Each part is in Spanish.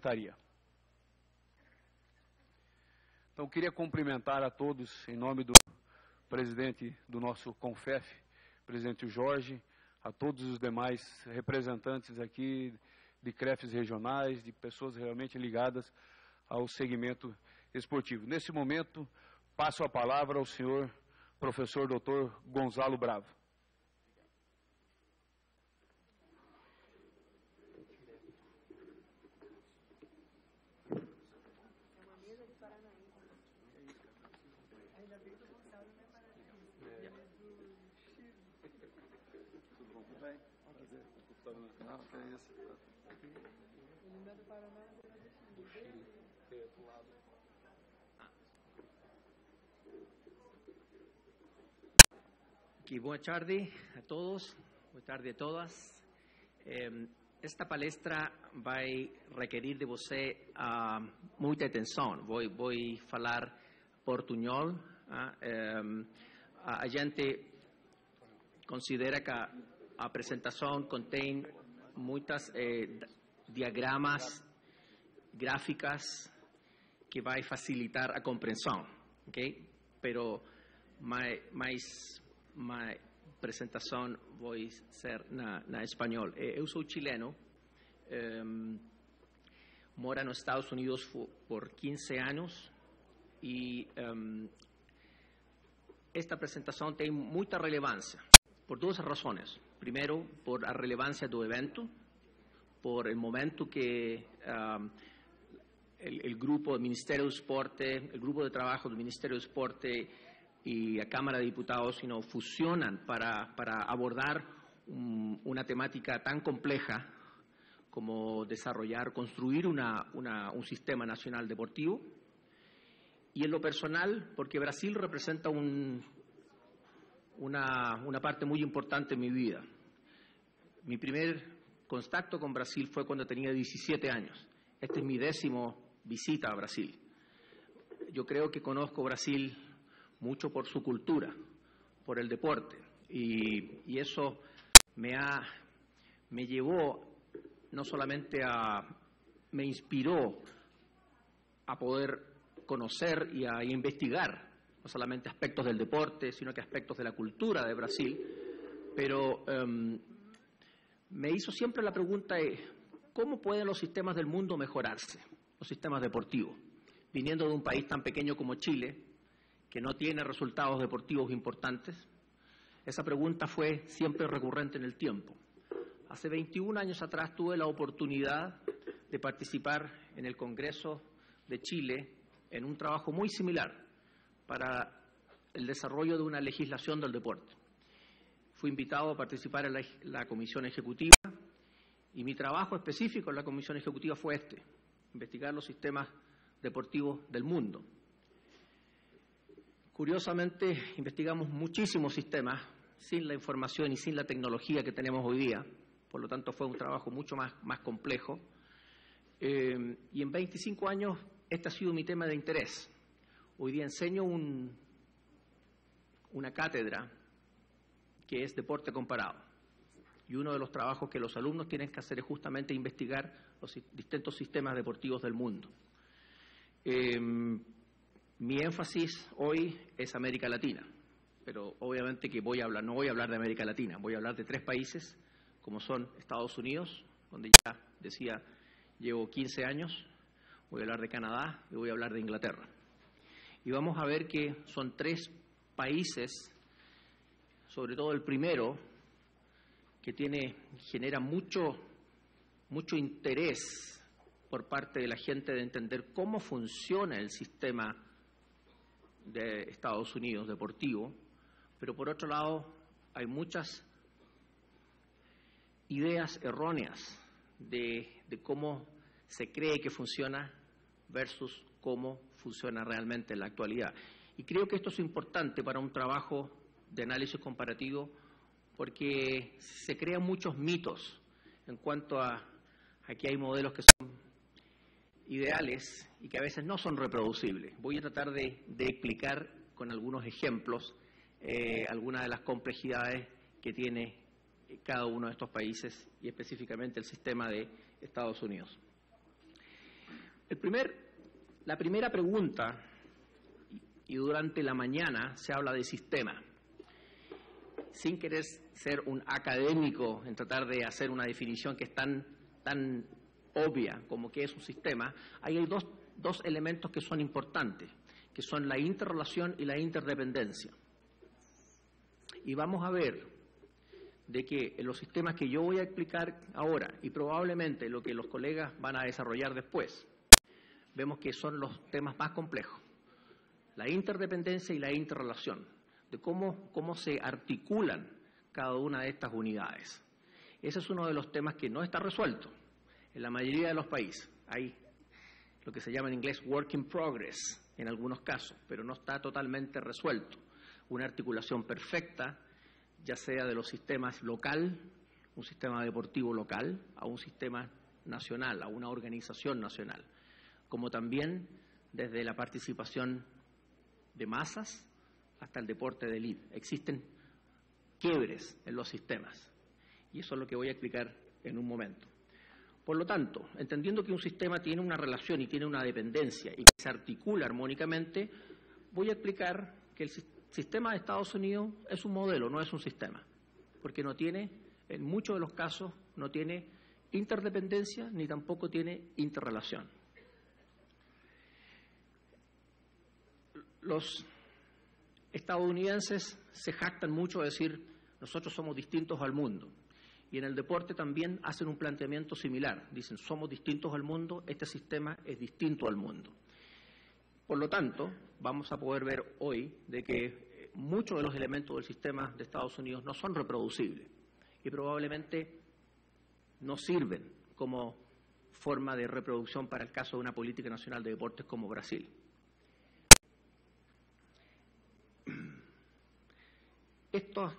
Secretaria. Então, queria cumprimentar a todos em nome do presidente do nosso CONFEF, presidente Jorge, a todos os demais representantes aqui de CREFs regionais, de pessoas realmente ligadas ao segmento esportivo. Nesse momento, passo a palavra ao senhor professor Dr. Gonzalo Bravo. Não, que é isso. Ele não é do Paraná, mas é do Chile. É do lado. Okay, boa tarde a todos, boa tarde a todas. Esta palestra vai requerir de você muita atenção. Vou falar portunhol. A gente considera que a apresentação contém muitas diagramas, gráficas que vai facilitar a compreensão, ok? Pero mais apresentação vai ser na espanhol. Eu sou chileno, moro nos Estados Unidos por 15 anos e esta apresentação tem muita relevância por duas razões. Primeiro, por a relevância do evento, por el momento que el grupo del Ministerio de Deporte, el grupo de trabajo del Ministerio de Deporte y la Cámara de Diputados fusionan para abordar una temática tan compleja como construir un sistema nacional deportivo. Y en lo personal, porque Brasil representa una parte muy importante en mi vida. Mi primer contacto con Brasil fue cuando tenía 17 años. Esta es mi 10ª visita a Brasil. Yo creo que conozco Brasil mucho por su cultura, por el deporte, y eso me llevó no solamente me inspiró a poder conocer y a investigar no solamente aspectos del deporte, sino que aspectos de la cultura de Brasil, pero me hizo siempre la pregunta de ¿cómo pueden los sistemas del mundo mejorarse, los sistemas deportivos? Viniendo de un país tan pequeño como Chile, que no tiene resultados deportivos importantes, esa pregunta fue siempre recurrente en el tiempo. Hace 21 años atrás tuve la oportunidad de participar en el Congreso de Chile en un trabajo muy similar para el desarrollo de una legislación del deporte. Fui invitado a participar en la Comisión Ejecutiva y mi trabajo específico en la Comisión Ejecutiva fue investigar los sistemas deportivos del mundo. Curiosamente, investigamos muchísimos sistemas sin la información y sin la tecnología que tenemos hoy día, por lo tanto fue un trabajo mucho más complejo. Y en 25 años este ha sido mi tema de interés. Hoy día enseño una cátedra que es deporte comparado. Y uno de los trabajos que los alumnos tienen que hacer es justamente investigar los distintos sistemas deportivos del mundo. Mi énfasis hoy es América Latina, pero obviamente que no voy a hablar de América Latina, voy a hablar de 3 países, como son Estados Unidos, donde ya decía llevo 15 años, voy a hablar de Canadá y voy a hablar de Inglaterra. Y vamos a ver que son 3 países, sobre todo el primero, que genera mucho interés por parte de la gente de entender cómo funciona el sistema de Estados Unidos deportivo, pero por otro lado hay muchas ideas erróneas de cómo se cree que funciona versus cómo funciona realmente en la actualidad. Y creo que esto es importante para un trabajo de análisis comparativo porque se crean muchos mitos en cuanto a que hay modelos que son ideales y que a veces no son reproducibles. Voy a tratar de explicar con algunos ejemplos algunas de las complejidades que tiene cada uno de estos países y específicamente el sistema de Estados Unidos. La primera pregunta, y durante la mañana se habla de sistema. Sin querer ser un académico en tratar de hacer una definición que es tan obvia como que es un sistema, ahí hay dos elementos que son importantes, que son la interrelación y la interdependencia. Y vamos a ver de que en los sistemas que yo voy a explicar ahora, y probablemente lo que los colegas van a desarrollar después, vemos que son los temas más complejos. La interdependencia y la interrelación, de cómo se articulan cada una de estas unidades. Ese es uno de los temas que no está resuelto en la mayoría de los países. Hay lo que se llama en inglés work in progress en algunos casos, pero no está totalmente resuelto. Una articulación perfecta, ya sea de los sistemas local, un sistema deportivo local, a un sistema nacional, a una organización nacional, como también desde la participación de masas hasta el deporte de élite. Existen quiebres en los sistemas y eso es lo que voy a explicar en un momento. Por lo tanto, entendiendo que un sistema tiene una relación y tiene una dependencia y que se articula armónicamente, voy a explicar que el sistema de Estados Unidos es un modelo, no es un sistema, porque no tiene, en muchos de los casos, no tiene interdependencia ni tampoco tiene interrelación. Los estadounidenses se jactan mucho de decir, nosotros somos distintos al mundo. Y en el deporte también hacen un planteamiento similar. Dicen, somos distintos al mundo, este sistema es distinto al mundo. Por lo tanto, vamos a poder ver hoy de que muchos de los elementos del sistema de Estados Unidos no son reproducibles y probablemente no sirven como forma de reproducción para el caso de una política nacional de deportes como Brasil. Esto,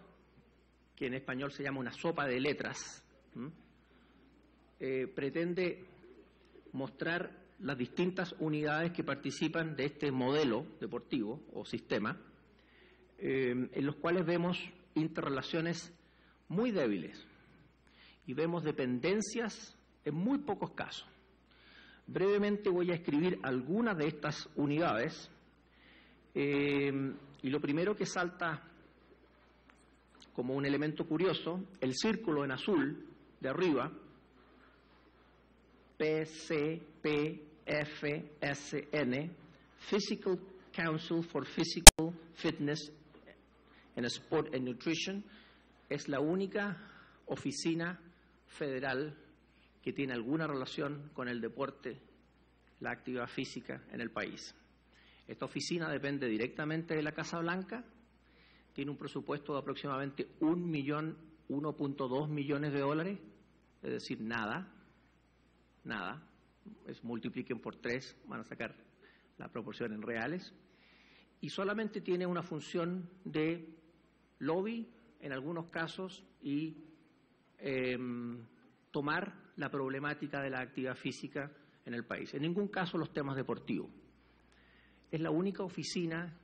que en español se llama una sopa de letras, pretende mostrar las distintas unidades que participan de este modelo deportivo o sistema, en los cuales vemos interrelaciones muy débiles y vemos dependencias en muy pocos casos. Brevemente voy a escribir algunas de estas unidades y lo primero que salta como un elemento curioso, el círculo en azul de arriba, PCPFSN, Physical Council for Physical Fitness and Sport and Nutrition, es la única oficina federal que tiene alguna relación con el deporte, la actividad física en el país. Esta oficina depende directamente de la Casa Blanca, tiene un presupuesto de aproximadamente 1.2 millones de dólares, es decir, nada, multipliquen por 3, van a sacar la proporción en reales, y solamente tiene una función de lobby en algunos casos y tomar la problemática de la actividad física en el país. En ningún caso los temas deportivos. Es la única oficina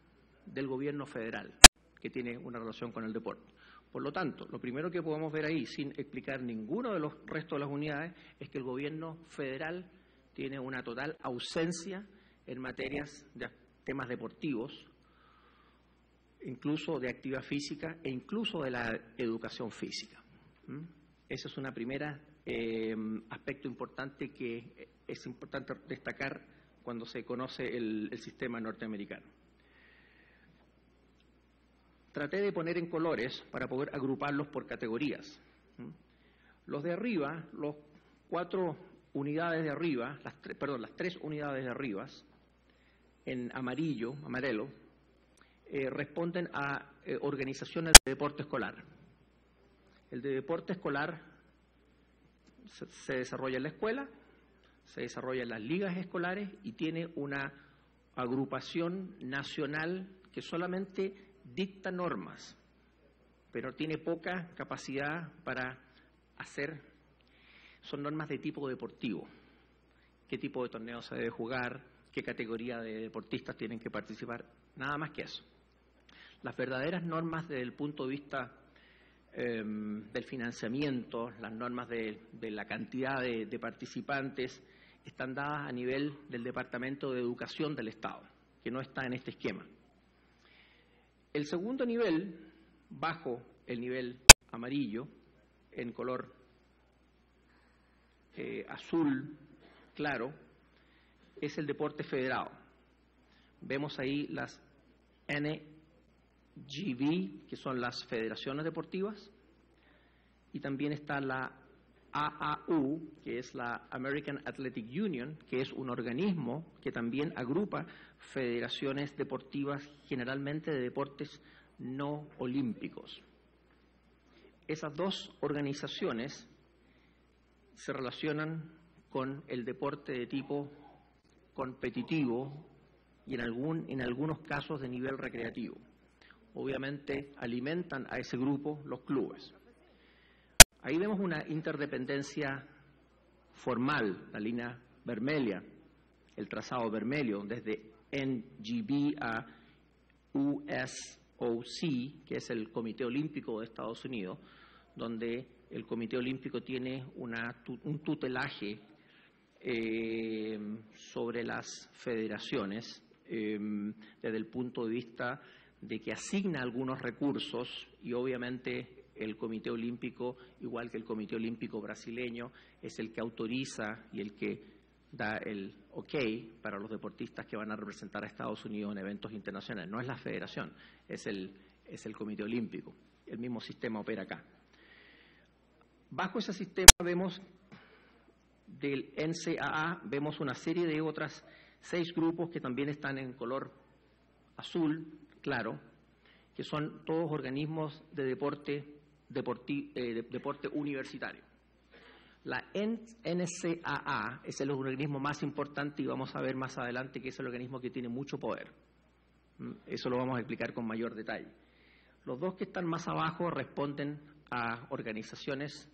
del gobierno federal que tiene una relación con el deporte. Por lo tanto, lo primero que podemos ver ahí, sin explicar ninguno de los restos de las unidades, es que el gobierno federal tiene una total ausencia en materias de temas deportivos, incluso de actividad física e incluso de la educación física. Ese es un primer aspecto importante que es importante destacar cuando se conoce el sistema norteamericano. Traté de poner en colores para poder agruparlos por categorías. Los de arriba, las 3 unidades de arriba, en amarelo, responden a organizaciones de deporte escolar. El de deporte escolar se desarrolla en la escuela, se desarrolla en las ligas escolares y tiene una agrupación nacional que solamente dicta normas, pero tiene poca capacidad para hacer, son normas de tipo deportivo, qué tipo de torneo se debe jugar, qué categoría de deportistas tienen que participar, nada más que eso. Las verdaderas normas desde el punto de vista del financiamiento, las normas de la cantidad de participantes están dadas a nivel del Departamento de Educación del Estado, que no está en este esquema. El segundo nivel, bajo el nivel amarillo, en color azul claro, es el deporte federado. Vemos ahí las NGB, que son las federaciones deportivas, y también está la AAU, que es la American Athletic Union, que es un organismo que también agrupa federaciones deportivas, generalmente de deportes no olímpicos. Esas dos organizaciones se relacionan con el deporte de tipo competitivo y en algunos casos de nivel recreativo. Obviamente alimentan a ese grupo los clubes. Ahí vemos una interdependencia formal, la línea vermelha, el trazado vermelho, desde NGB a USOC, que es el Comité Olímpico de Estados Unidos, donde el Comité Olímpico tiene un tutelaje sobre las federaciones desde el punto de vista de que asigna algunos recursos y obviamente el Comité Olímpico, igual que el Comité Olímpico brasileño, es el que autoriza y el que da el ok para los deportistas que van a representar a Estados Unidos en eventos internacionales. No es la federación, es el Comité Olímpico. El mismo sistema opera acá. Bajo ese sistema vemos del NCAA, vemos una serie de otras 6 grupos que también están en color azul claro, que son todos organismos de deporte universitario. La NCAA es el organismo más importante y vamos a ver más adelante que es el organismo que tiene mucho poder. Eso lo vamos a explicar con mayor detalle. Los dos que están más abajo responden a organizaciones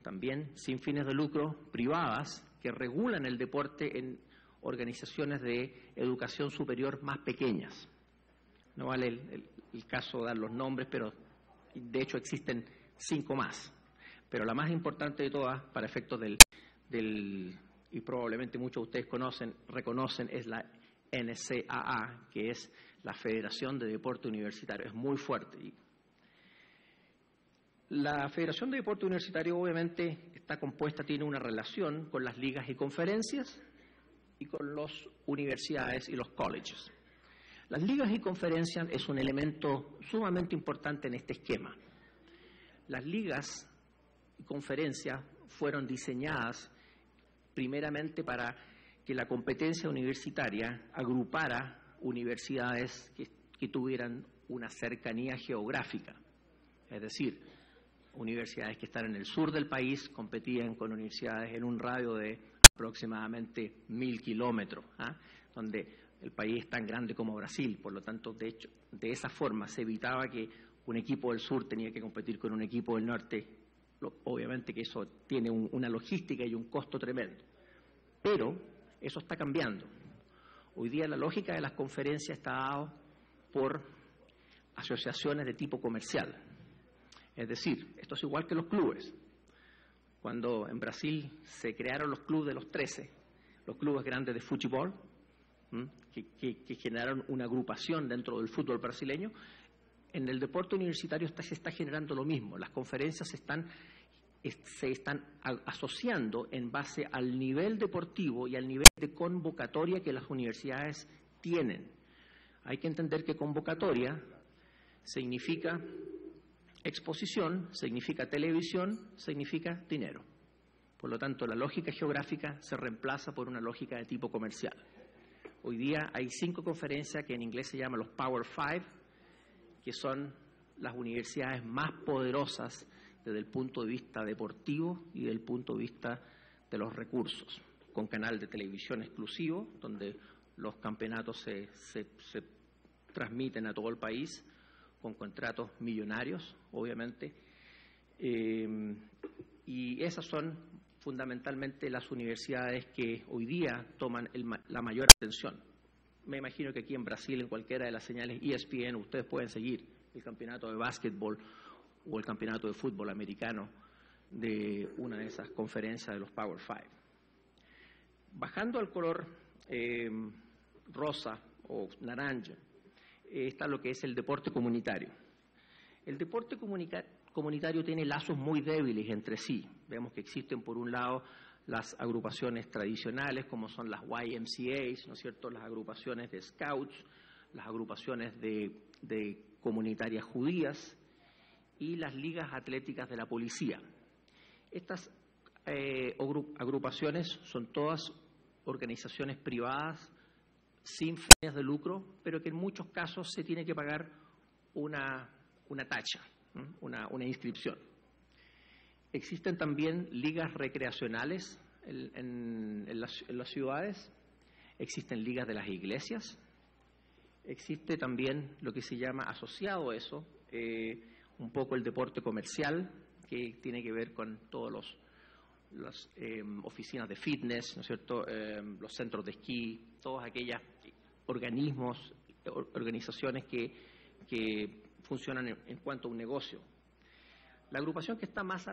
también sin fines de lucro, privadas, que regulan el deporte en organizaciones de educación superior más pequeñas. No vale el caso dar los nombres, pero de hecho existen 5 más. Pero la más importante de todas, para efectos y probablemente muchos de ustedes reconocen, es la NCAA, que es la Federación de Deporte Universitario. Es muy fuerte. La Federación de Deporte Universitario obviamente está compuesta, tiene una relación con las ligas y conferencias y con las universidades y los colleges. Las ligas y conferencias es un elemento sumamente importante en este esquema. Las ligas y conferencias fueron diseñadas primeramente para que la competencia universitaria agrupara universidades que tuvieran una cercanía geográfica, es decir, universidades que están en el sur del país competían con universidades en un radio de aproximadamente 1.000 kilómetros, donde el país es tan grande como Brasil. Por lo tanto, de hecho, de esa forma se evitaba que un equipo del sur tenía que competir con un equipo del norte. Obviamente que eso tiene una logística y un costo tremendo. Pero eso está cambiando. Hoy día la lógica de las conferencias está dada por asociaciones de tipo comercial. Es decir, esto es igual que los clubes. Cuando en Brasil se crearon los clubes de los 13, los clubes grandes de fútbol, que generaron una agrupación dentro del fútbol brasileño, en el deporte universitario se está generando lo mismo. Las conferencias se están asociando en base al nivel deportivo y al nivel de convocatoria que las universidades tienen. Hay que entender que convocatoria significa exposición, significa televisión, significa dinero. Por lo tanto, la lógica geográfica se reemplaza por una lógica de tipo comercial. Hoy día hay 5 conferencias que en inglés se llaman los Power 5, que son las universidades más poderosas desde el punto de vista deportivo y desde el punto de vista de los recursos, con canal de televisión exclusivo, donde los campeonatos se transmiten a todo el país, con contratos millonarios, obviamente, y esas son fundamentalmente las universidades que hoy día toman la mayor atención. Me imagino que aquí en Brasil, en cualquiera de las señales ESPN, ustedes pueden seguir el campeonato de básquetbol o el campeonato de fútbol americano de una de esas conferencias de los Power 5. Bajando al color rosa o naranja, está lo que es el deporte comunitario. El deporte comunitario tiene lazos muy débiles entre sí. Vemos que existen, por un lado, las agrupaciones tradicionales, como son las YMCAs, ¿no es cierto?, las agrupaciones de scouts, las agrupaciones de comunitarias judías y las ligas atléticas de la policía. Estas agrupaciones son todas organizaciones privadas sin fines de lucro, pero que en muchos casos se tiene que pagar una tacha, una inscripción. Existen también ligas recreacionales en las ciudades, existen ligas de las iglesias, existe también lo que se llama, asociado a eso, un poco el deporte comercial, que tiene que ver con todas las oficinas de fitness, ¿no es cierto?, los centros de esquí, todas aquellas organismos, organizaciones que funcionan en cuanto a un negocio. La agrupación que está más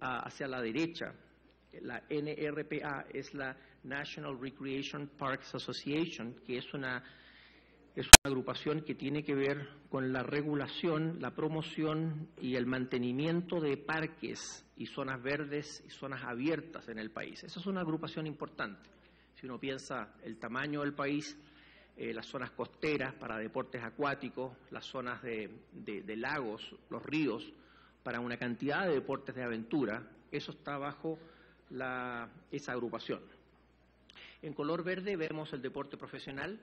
hacia la derecha, la NRPA, es la National Recreation Parks Association, que es una agrupación que tiene que ver con la regulación, la promoción y el mantenimiento de parques y zonas verdes y zonas abiertas en el país. Esa es una agrupación importante. Si uno piensa el tamaño del país, las zonas costeras para deportes acuáticos, las zonas de lagos, los ríos, para una cantidad de deportes de aventura, eso está bajo esa agrupación. En color verde vemos el deporte profesional,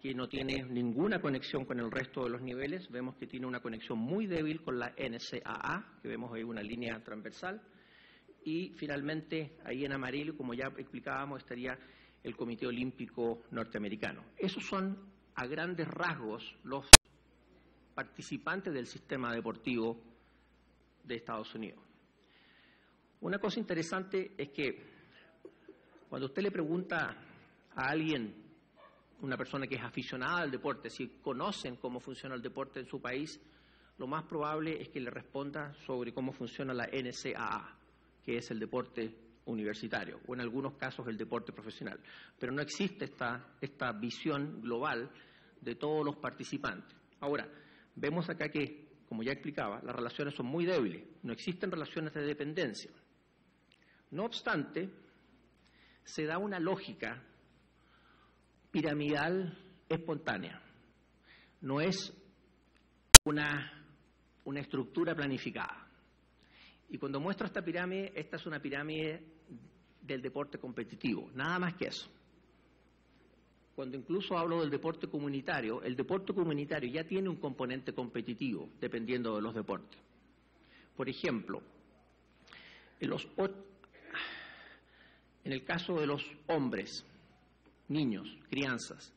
que no tiene ninguna conexión con el resto de los niveles. Vemos que tiene una conexión muy débil con la NCAA, que vemos ahí una línea transversal. Y finalmente, ahí en amarillo, como ya explicábamos, estaría el Comité Olímpico Norteamericano. Esos son, a grandes rasgos, los participantes del sistema deportivo de Estados Unidos. Una cosa interesante es que cuando usted le pregunta a alguien, una persona que es aficionada al deporte, si conocen cómo funciona el deporte en su país, lo más probable es que le responda sobre cómo funciona la NCAA, que es el deporte universitario, o en algunos casos el deporte profesional. Pero no existe esta visión global de todos los participantes. Ahora, vemos acá que, como ya explicaba, las relaciones son muy débiles, no existen relaciones de dependencia. No obstante, se da una lógica piramidal espontánea. No es una estructura planificada. Y cuando muestro esta pirámide, esta es una pirámide del deporte competitivo, nada más que eso. Cuando incluso hablo del deporte comunitario, el deporte comunitario ya tiene un componente competitivo, dependiendo de los deportes. Por ejemplo, en el caso de los hombres, niños, crianzas,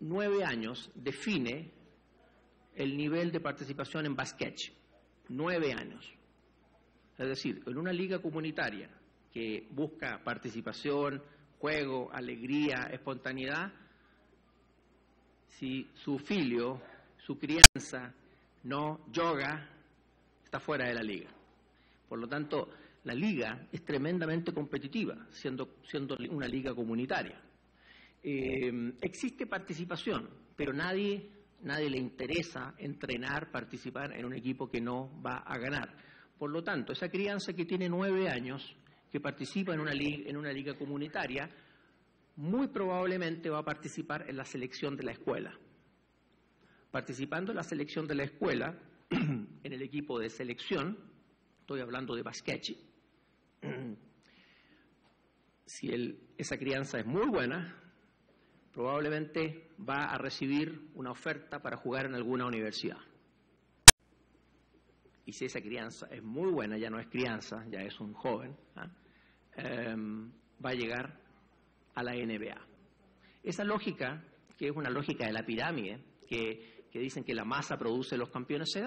9 años define el nivel de participación en básquet. 9 años. Es decir, en una liga comunitaria que busca participación, juego, alegría, espontaneidad, si su filio, su crianza no yoga, está fuera de la liga. Por lo tanto, la liga es tremendamente competitiva, siendo una liga comunitaria. Existe participación, pero nadie le interesa entrenar, participar en un equipo que no va a ganar. Por lo tanto, esa crianza que tiene 9 años, que participa en una liga comunitaria, muy probablemente va a participar en la selección de la escuela. Participando en la selección de la escuela, en el equipo de selección, estoy hablando de básquet, si esa crianza es muy buena, probablemente va a recibir una oferta para jugar en alguna universidad. Y si esa crianza es muy buena, ya no es crianza, ya es un joven, va a llegar a la NBA. Esa lógica, que es una lógica de la pirámide, que dicen que la masa produce los campeones, se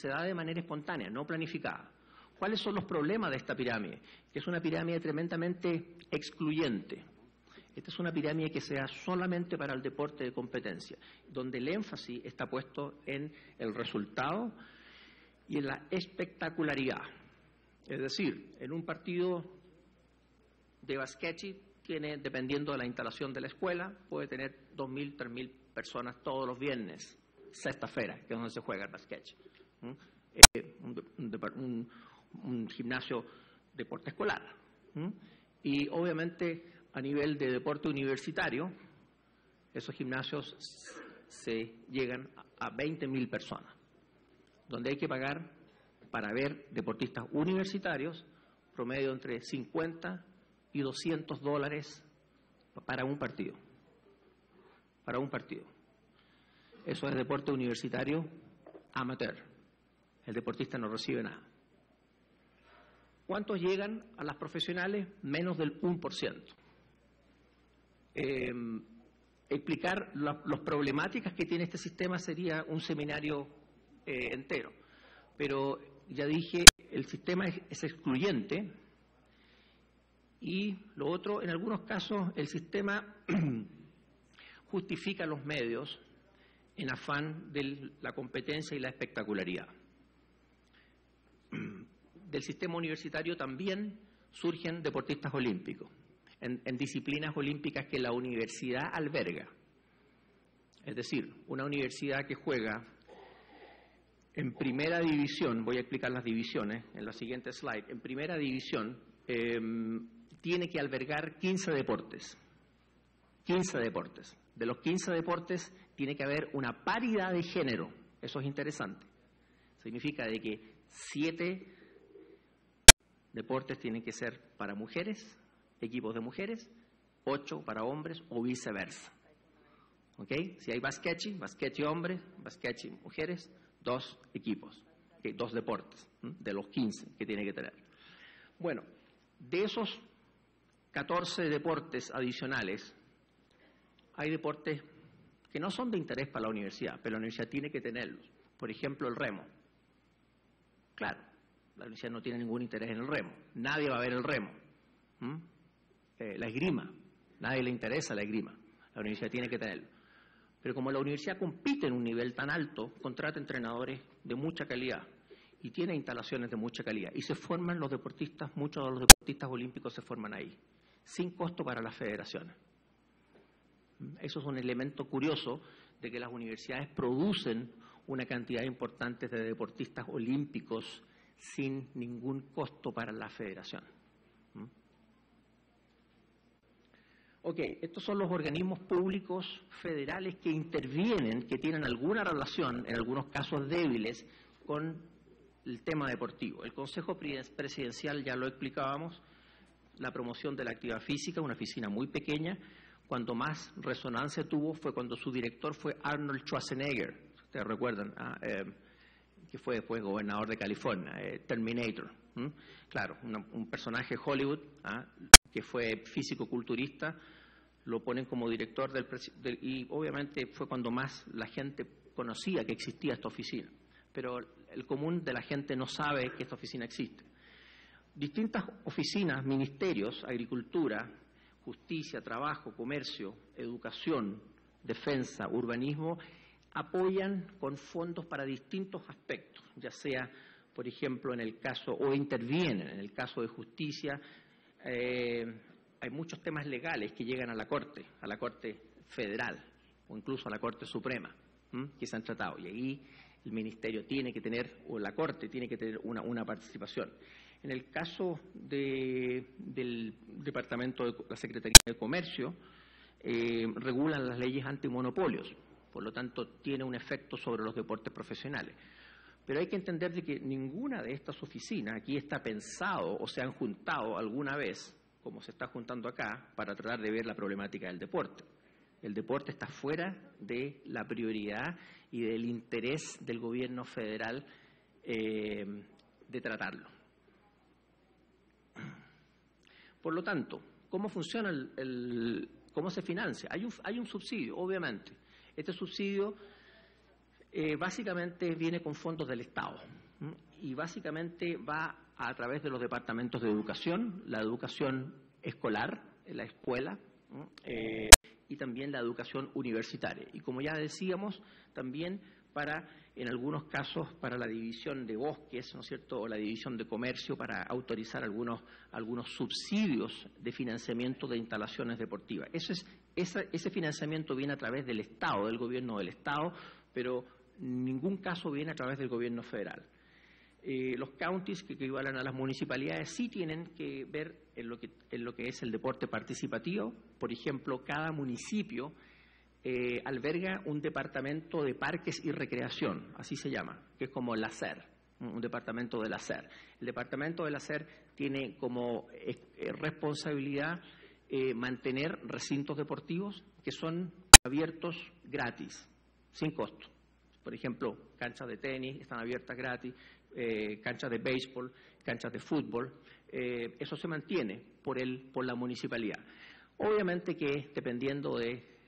da de manera espontánea, no planificada. ¿Cuáles son los problemas de esta pirámide? Que es una pirámide tremendamente excluyente. Esta es una pirámide que se da solamente para el deporte de competencia, donde el énfasis está puesto en el resultado y en la espectacularidad. Es decir, en un partido de basquetbol tiene, dependiendo de la instalación de la escuela, puede tener 2.000, 3.000 personas todos los viernes, sexta-feira, que es donde se juega el basquetbol. Un gimnasio deporte escolar. Y obviamente a nivel de deporte universitario, esos gimnasios se llegan a 20.000 personas, donde hay que pagar para ver deportistas universitarios promedio entre 50 y $200 para un partido. Para un partido. Eso es deporte universitario amateur. El deportista no recibe nada. ¿Cuántos llegan a las profesionales? Menos del 1%. Explicar las problemáticas que tiene este sistema sería un seminario entero. Pero ya dije, el sistema es excluyente y lo otro, en algunos casos, el sistema justifica los medios en afán de la competencia y la espectacularidad. Del sistema universitario también surgen deportistas olímpicos, en disciplinas olímpicas que la universidad alberga. Es decir, una universidad que juega en primera división, voy a explicar las divisiones en la siguiente slide, en primera división tiene que albergar 15 deportes. 15 deportes. De los 15 deportes tiene que haber una paridad de género. Eso es interesante. Significa de que 7 deportes tienen que ser para mujeres, equipos de mujeres, 8 para hombres o viceversa. ¿Ok? Si hay basquetbol hombres, basquetbol mujeres, 2 equipos, ¿okay? 2 deportes de los 15 que tiene que tener. Bueno, de esos 14 deportes adicionales, hay deportes que no son de interés para la universidad, pero la universidad tiene que tenerlos. Por ejemplo, el remo. Claro, la universidad no tiene ningún interés en el remo. Nadie va a ver el remo. La esgrima. Nadie le interesa la esgrima. La universidad tiene que tenerlo. Pero como la universidad compite en un nivel tan alto, contrata entrenadores de mucha calidad y tiene instalaciones de mucha calidad. Y se forman los deportistas, muchos de los deportistas olímpicos se forman ahí, sin costo para las federaciones. Eso es un elemento curioso de que las universidades producen una cantidad importante de deportistas olímpicos sin ningún costo para la federación. Ok, estos son los organismos públicos federales que intervienen, que tienen alguna relación, en algunos casos débiles, con el tema deportivo. El Consejo Presidencial, ya lo explicábamos, la promoción de la actividad física, una oficina muy pequeña. Cuando más resonancia tuvo fue cuando su director fue Arnold Schwarzenegger, ustedes recuerdan, que fue después gobernador de California, Terminator. Claro, un personaje Hollywood, que fue físico-culturista, lo ponen como director y obviamente fue cuando más la gente conocía que existía esta oficina. Pero el común de la gente no sabe que esta oficina existe. Distintas oficinas, ministerios, agricultura, justicia, trabajo, comercio, educación, defensa, urbanismo, apoyan con fondos para distintos aspectos, ya sea, por ejemplo, en el caso, o intervienen en el caso de justicia. Hay muchos temas legales que llegan a la Corte Federal o incluso a la Corte Suprema, que se han tratado. Y ahí el Ministerio tiene que tener, o la Corte tiene que tener una participación. En el caso del Departamento de la Secretaría de Comercio, regulan las leyes antimonopolios, por lo tanto tiene un efecto sobre los deportes profesionales. Pero hay que entender de que ninguna de estas oficinas aquí está pensado o se han juntado alguna vez, como se está juntando acá, para tratar de ver la problemática del deporte. El deporte está fuera de la prioridad y del interés del gobierno federal de tratarlo. Por lo tanto, ¿cómo funciona cómo se financia? Hay un subsidio, obviamente. Este subsidio básicamente viene con fondos del Estado y básicamente va a través de los departamentos de educación, la educación escolar, la escuela, y también la educación universitaria. Y como ya decíamos, también para, en algunos casos, para la división de bosques, ¿no es cierto?, o la división de comercio, para autorizar algunos subsidios de financiamiento de instalaciones deportivas. Ese financiamiento viene a través del Estado, del gobierno del Estado, pero en ningún caso viene a través del gobierno federal. Los counties, que equivalen a las municipalidades, sí tienen que ver en lo que es el deporte participativo. Por ejemplo, cada municipio alberga un departamento de parques y recreación, así se llama, que es como el ACER, un departamento del ACER. El departamento del ACER tiene como responsabilidad mantener recintos deportivos que son abiertos gratis, sin costo. Por ejemplo, canchas de tenis están abiertas gratis, canchas de béisbol, canchas de fútbol. Eso se mantiene por la municipalidad. Obviamente que, dependiendo de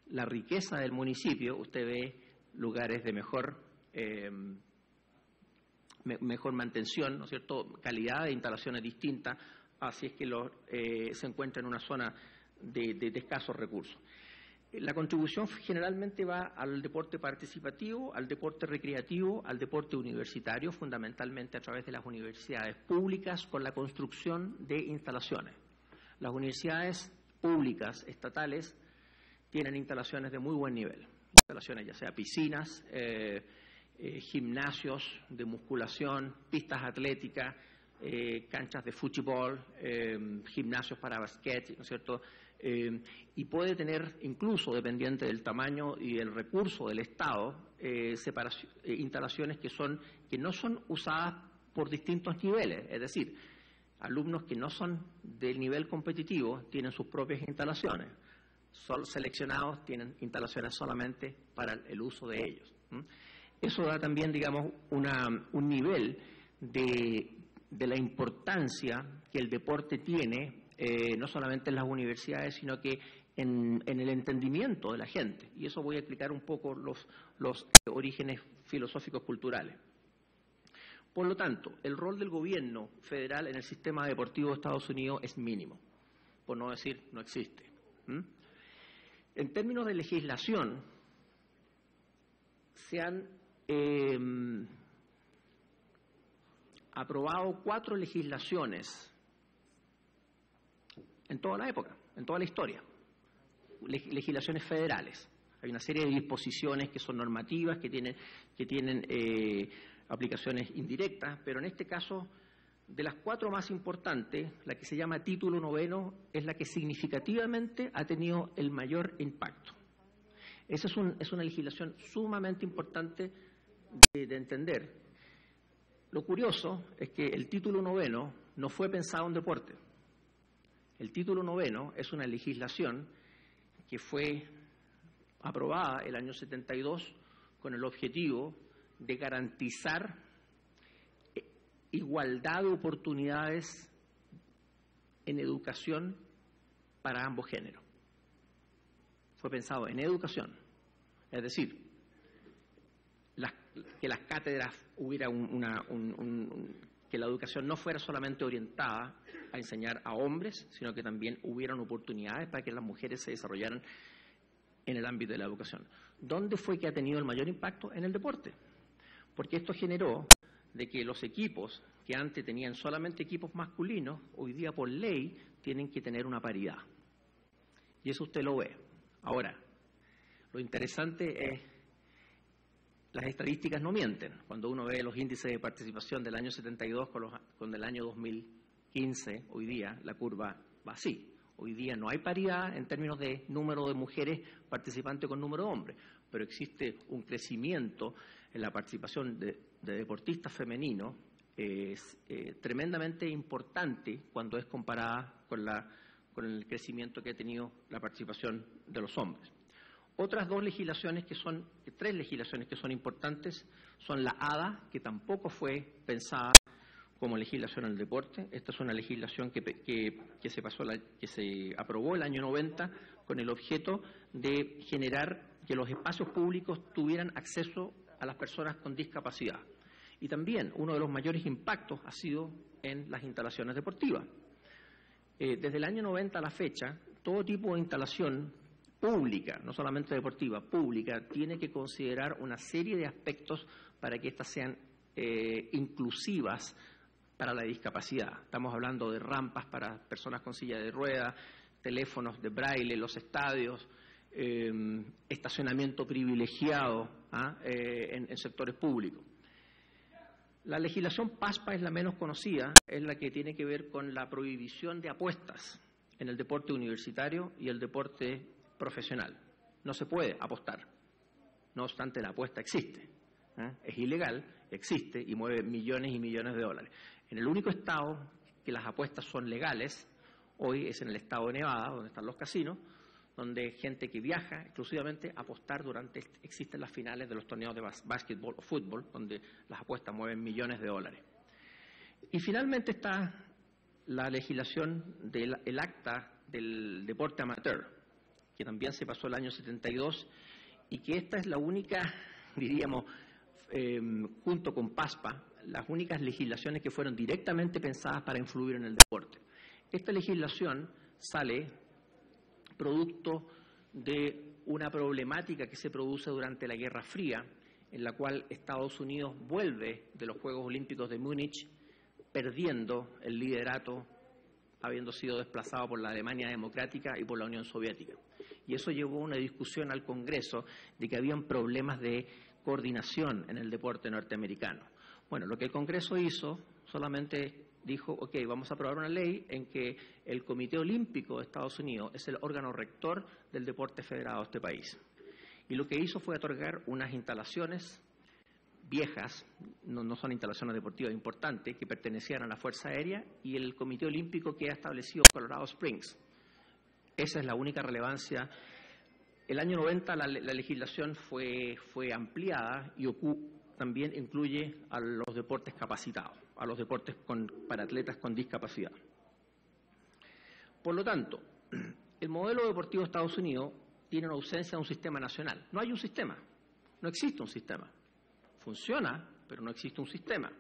la riqueza del municipio, usted ve lugares de mejor mantención, ¿no es cierto?, calidad de instalaciones distintas, así es que se encuentra en una zona de escasos recursos. La contribución generalmente va al deporte participativo, al deporte recreativo, al deporte universitario, fundamentalmente a través de las universidades públicas con la construcción de instalaciones. Las universidades públicas, estatales, tienen instalaciones de muy buen nivel. Instalaciones ya sea piscinas, gimnasios de musculación, pistas atléticas, canchas de fútbol, gimnasios para basquet, ¿no es cierto?, y puede tener, incluso dependiente del tamaño y el recurso del Estado, instalaciones que no son usadas por distintos niveles. Es decir, alumnos que no son del nivel competitivo tienen sus propias instalaciones. Seleccionados tienen instalaciones solamente para el uso de ellos. Eso da también, digamos, un nivel de la importancia que el deporte tiene, no solamente en las universidades, sino que en el entendimiento de la gente. Y eso voy a explicar un poco los orígenes filosóficos culturales. Por lo tanto, el rol del gobierno federal en el sistema deportivo de Estados Unidos es mínimo, por no decir no existe. En términos de legislación, se han aprobado 4 legislaciones en toda la época, en toda la historia, legislaciones federales. Hay una serie de disposiciones que son normativas, que tienen aplicaciones indirectas, pero en este caso, de las 4 más importantes, la que se llama Título 9 es la que significativamente ha tenido el mayor impacto. Esa es una legislación sumamente importante de entender. Lo curioso es que el Título 9 no fue pensado en deporte. El Título 9 es una legislación que fue aprobada el año 72 con el objetivo de garantizar igualdad de oportunidades en educación para ambos géneros. Fue pensado en educación, es decir, que las cátedras hubiera que la educación no fuera solamente orientada a enseñar a hombres, sino que también hubieran oportunidades para que las mujeres se desarrollaran en el ámbito de la educación. ¿Dónde fue que ha tenido el mayor impacto? En el deporte, porque esto generó de que los equipos que antes tenían solamente equipos masculinos, hoy día por ley tienen que tener una paridad. Y eso usted lo ve. Ahora, lo interesante es, las estadísticas no mienten. Cuando uno ve los índices de participación del año 72 con el año 2015, hoy día la curva va así. Hoy día no hay paridad en términos de número de mujeres participantes con número de hombres, pero existe un crecimiento en la participación de deportistas femeninos tremendamente importante cuando es comparada con el crecimiento que ha tenido la participación de los hombres. Otras 3 legislaciones que son importantes son la ADA, que tampoco fue pensada como legislación al deporte. Esta es una legislación que se aprobó el año 90 con el objeto de generar que los espacios públicos tuvieran acceso a las personas con discapacidad. Y también uno de los mayores impactos ha sido en las instalaciones deportivas. Desde el año 90 a la fecha, todo tipo de instalación pública, no solamente deportiva, pública, tiene que considerar una serie de aspectos para que éstas sean inclusivas para la discapacidad. Estamos hablando de rampas para personas con silla de ruedas, teléfonos de braille en los estadios, estacionamiento privilegiado en sectores públicos. La legislación PASPA es la menos conocida, es la que tiene que ver con la prohibición de apuestas en el deporte universitario y el deporte profesional. No se puede apostar, no obstante la apuesta existe. Es ilegal, existe y mueve millones y millones de dólares. En el único estado que las apuestas son legales, hoy es en el estado de Nevada, donde están los casinos, donde gente que viaja exclusivamente a apostar existen las finales de los torneos de básquetbol o fútbol, donde las apuestas mueven millones de dólares. Y finalmente está la legislación del acta del deporte amateur, que también se pasó el año 72, y que esta es la única, diríamos, junto con PASPA, las únicas legislaciones que fueron directamente pensadas para influir en el deporte. Esta legislación sale producto de una problemática que se produce durante la Guerra Fría, en la cual Estados Unidos vuelve de los Juegos Olímpicos de Múnich perdiendo el liderato, habiendo sido desplazado por la Alemania Democrática y por la Unión Soviética. Y eso llevó a una discusión al Congreso de que habían problemas de coordinación en el deporte norteamericano. Bueno, lo que el Congreso hizo solamente dijo, ok, vamos a aprobar una ley en que el Comité Olímpico de Estados Unidos es el órgano rector del deporte federado de este país. Y lo que hizo fue otorgar unas instalaciones viejas, no son instalaciones deportivas importantes, que pertenecían a la Fuerza Aérea, y el Comité Olímpico que ha establecido Colorado Springs. Esa es la única relevancia. El año 90 la legislación fue ampliada y también incluye a los deportes capacitados, a los deportes para atletas con discapacidad. Por lo tanto, el modelo deportivo de Estados Unidos tiene una ausencia de un sistema nacional. No hay un sistema, no existe un sistema. Funciona, pero no existe un sistema.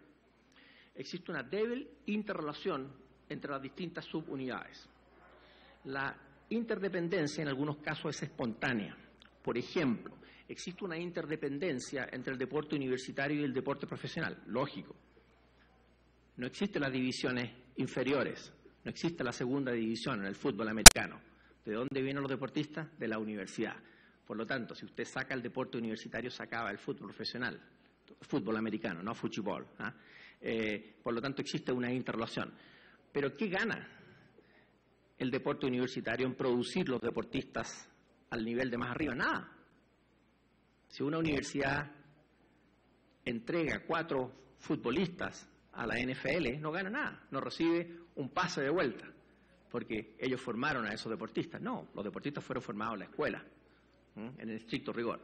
Existe una débil interrelación entre las distintas subunidades. La interdependencia en algunos casos es espontánea. Por ejemplo, existe una interdependencia entre el deporte universitario y el deporte profesional, lógico. No existen las divisiones inferiores, no existe la segunda división en el fútbol americano. ¿De dónde vienen los deportistas? De la universidad. Por lo tanto, si usted saca el deporte universitario, se acaba el fútbol profesional, fútbol americano, no fútbol. Por lo tanto, existe una interrelación. Pero ¿qué gana el deporte universitario en producir los deportistas al nivel de más arriba? Nada. Si una universidad entrega 4 futbolistas a la NFL, no gana nada, no recibe un pase de vuelta, porque ellos formaron a esos deportistas. No, los deportistas fueron formados en la escuela, en el estricto rigor.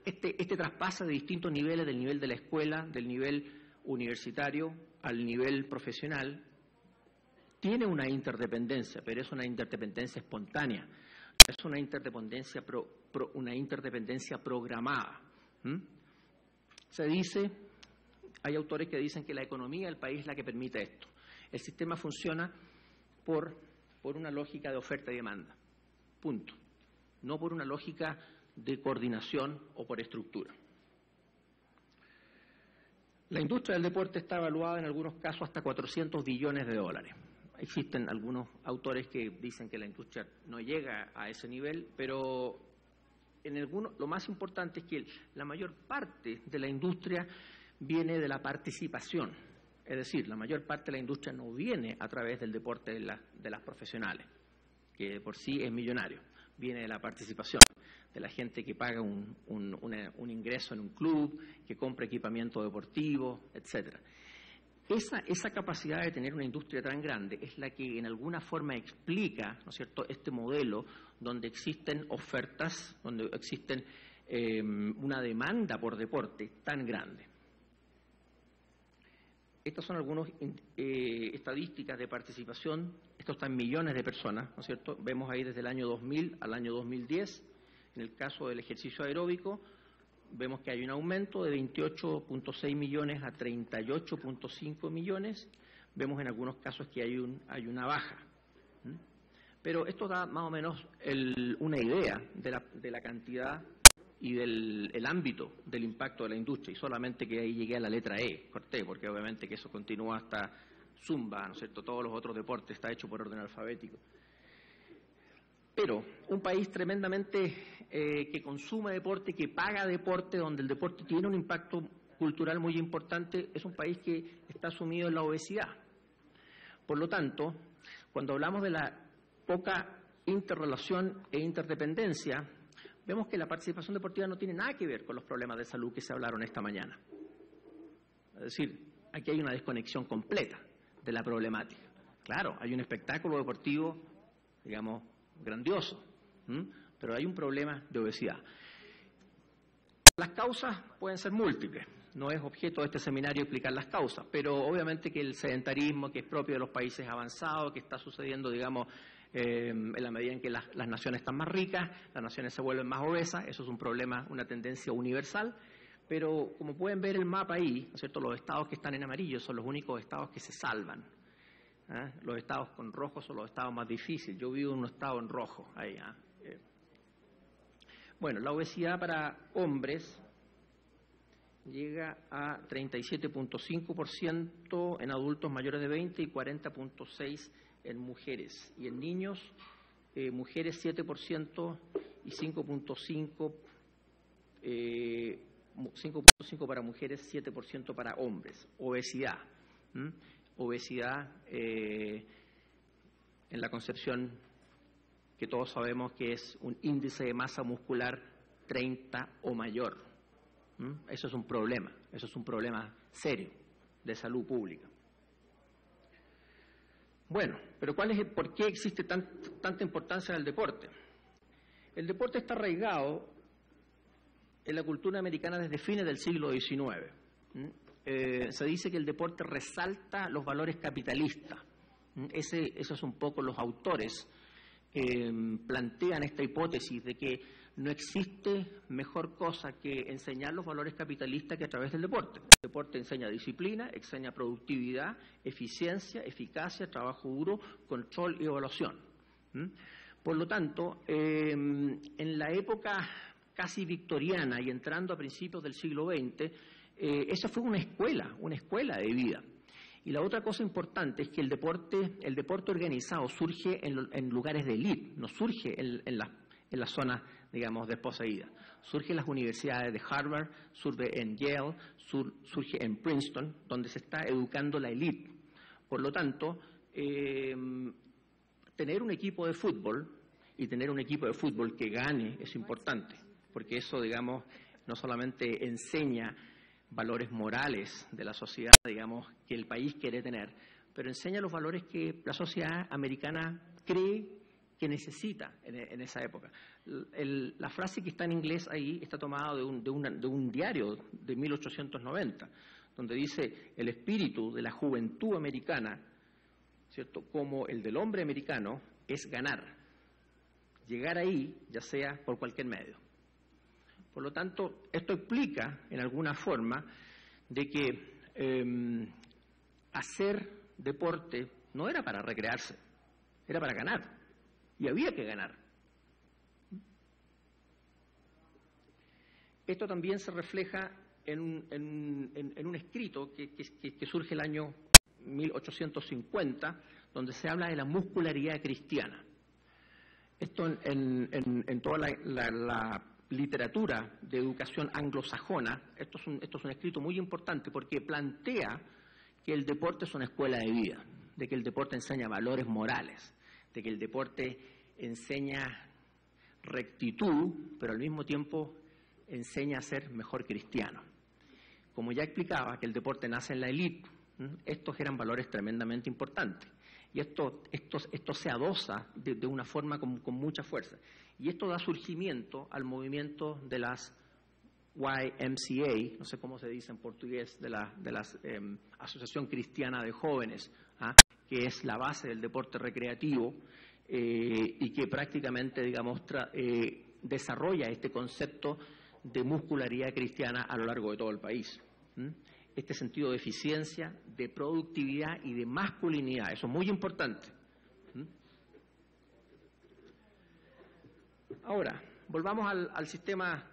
Este traspasa de distintos niveles, del nivel de la escuela, del nivel universitario al nivel profesional, tiene una interdependencia, pero es una interdependencia espontánea, es una interdependencia programada. Se dice, hay autores que dicen que la economía del país es la que permite esto. El sistema funciona por una lógica de oferta y demanda, punto. No por una lógica de coordinación o por estructura. La industria del deporte está evaluada en algunos casos hasta 400 billones de dólares. Existen algunos autores que dicen que la industria no llega a ese nivel, pero lo más importante es que la mayor parte de la industria viene de la participación. Es decir, la mayor parte de la industria no viene a través del deporte de las profesionales, que por sí es millonario. Viene de la participación, de la gente que paga un ingreso en un club, que compra equipamiento deportivo, etcétera. Esa capacidad de tener una industria tan grande es la que en alguna forma explica, ¿no es cierto?, este modelo donde existen ofertas, donde existen una demanda por deporte tan grande. Estas son algunas estadísticas de participación. Esto está en millones de personas, ¿no es cierto? Vemos ahí desde el año 2000 al año 2010. En el caso del ejercicio aeróbico, vemos que hay un aumento de 28.6 millones a 38.5 millones. Vemos en algunos casos que hay una baja. Pero esto da más o menos una idea de la cantidad y del ámbito del impacto de la industria, y solamente que ahí llegué a la letra E, corté, porque obviamente que eso continúa hasta Zumba, ¿no es cierto? Todos los otros deportes está hecho por orden alfabético. Pero un país tremendamente que consume deporte, que paga deporte, donde el deporte tiene un impacto cultural muy importante, es un país que está sumido en la obesidad. Por lo tanto, cuando hablamos de la poca interrelación e interdependencia, vemos que la participación deportiva no tiene nada que ver con los problemas de salud que se hablaron esta mañana. Es decir, aquí hay una desconexión completa de la problemática. Claro, hay un espectáculo deportivo, digamos, grandioso, pero hay un problema de obesidad. Las causas pueden ser múltiples. No es objeto de este seminario explicar las causas, pero obviamente que el sedentarismo, que es propio de los países avanzados, que está sucediendo, digamos, en la medida en que las naciones están más ricas, las naciones se vuelven más obesas, eso es un problema, una tendencia universal, pero como pueden ver el mapa ahí, ¿no es cierto?, los estados que están en amarillo son los únicos estados que se salvan. Los estados con rojo son los estados más difíciles. Yo vivo en un estado en rojo, ahí. Bueno, la obesidad para hombres llega a 37.5% en adultos mayores de 20 y 40.6% en mujeres. Y en niños, mujeres 7% y 5.5% para mujeres, 7% para hombres. Obesidad. Obesidad en la concepción que todos sabemos que es un índice de masa muscular 30 o mayor. Eso es un problema serio de salud pública. Bueno, pero ¿por qué existe tanta importancia del deporte? El deporte está arraigado en la cultura americana desde fines del siglo XIX. Se dice que el deporte resalta los valores capitalistas. Esos son un poco los autores plantean esta hipótesis de que no existe mejor cosa que enseñar los valores capitalistas que a través del deporte. El deporte enseña disciplina, enseña productividad, eficiencia, eficacia, trabajo duro, control y evaluación. Por lo tanto, en la época casi victoriana y entrando a principios del siglo XX, esa fue una escuela de vida. Y la otra cosa importante es que el deporte organizado surge en lugares de élite, no surge en las zonas, digamos, desposeídas. Surge en las universidades de Harvard, surge en Yale, surge en Princeton, donde se está educando la élite. Por lo tanto, tener un equipo de fútbol y tener un equipo de fútbol que gane es importante, porque eso, digamos, no solamente enseña valores morales de la sociedad, digamos, que el país quiere tener, pero enseña los valores que la sociedad americana cree que necesita en esa época. La frase que está en inglés ahí está tomada de un diario de 1890, donde dice: el espíritu de la juventud americana, ¿cierto?, como el del hombre americano, es ganar, llegar ahí, ya sea por cualquier medio. Por lo tanto, esto explica, en alguna forma, de que hacer deporte no era para recrearse, era para ganar, y había que ganar. Esto también se refleja en un escrito que surge el año 1850, donde se habla de la muscularidad cristiana. Esto en toda la literatura de educación anglosajona, esto es un escrito muy importante porque plantea que el deporte es una escuela de vida, de que el deporte enseña valores morales, de que el deporte enseña rectitud, pero al mismo tiempo enseña a ser mejor cristiano. Como ya explicaba, que el deporte nace en la élite, estos eran valores tremendamente importantes. Y esto se adosa de una forma con mucha fuerza. Y esto da surgimiento al movimiento de las YMCA, no sé cómo se dice en portugués, de la Asociación Cristiana de Jóvenes, que es la base del deporte recreativo y que prácticamente, digamos, desarrolla este concepto de muscularidad cristiana a lo largo de todo el país. Este sentido de eficiencia, de productividad y de masculinidad, eso es muy importante. Ahora, volvamos al sistema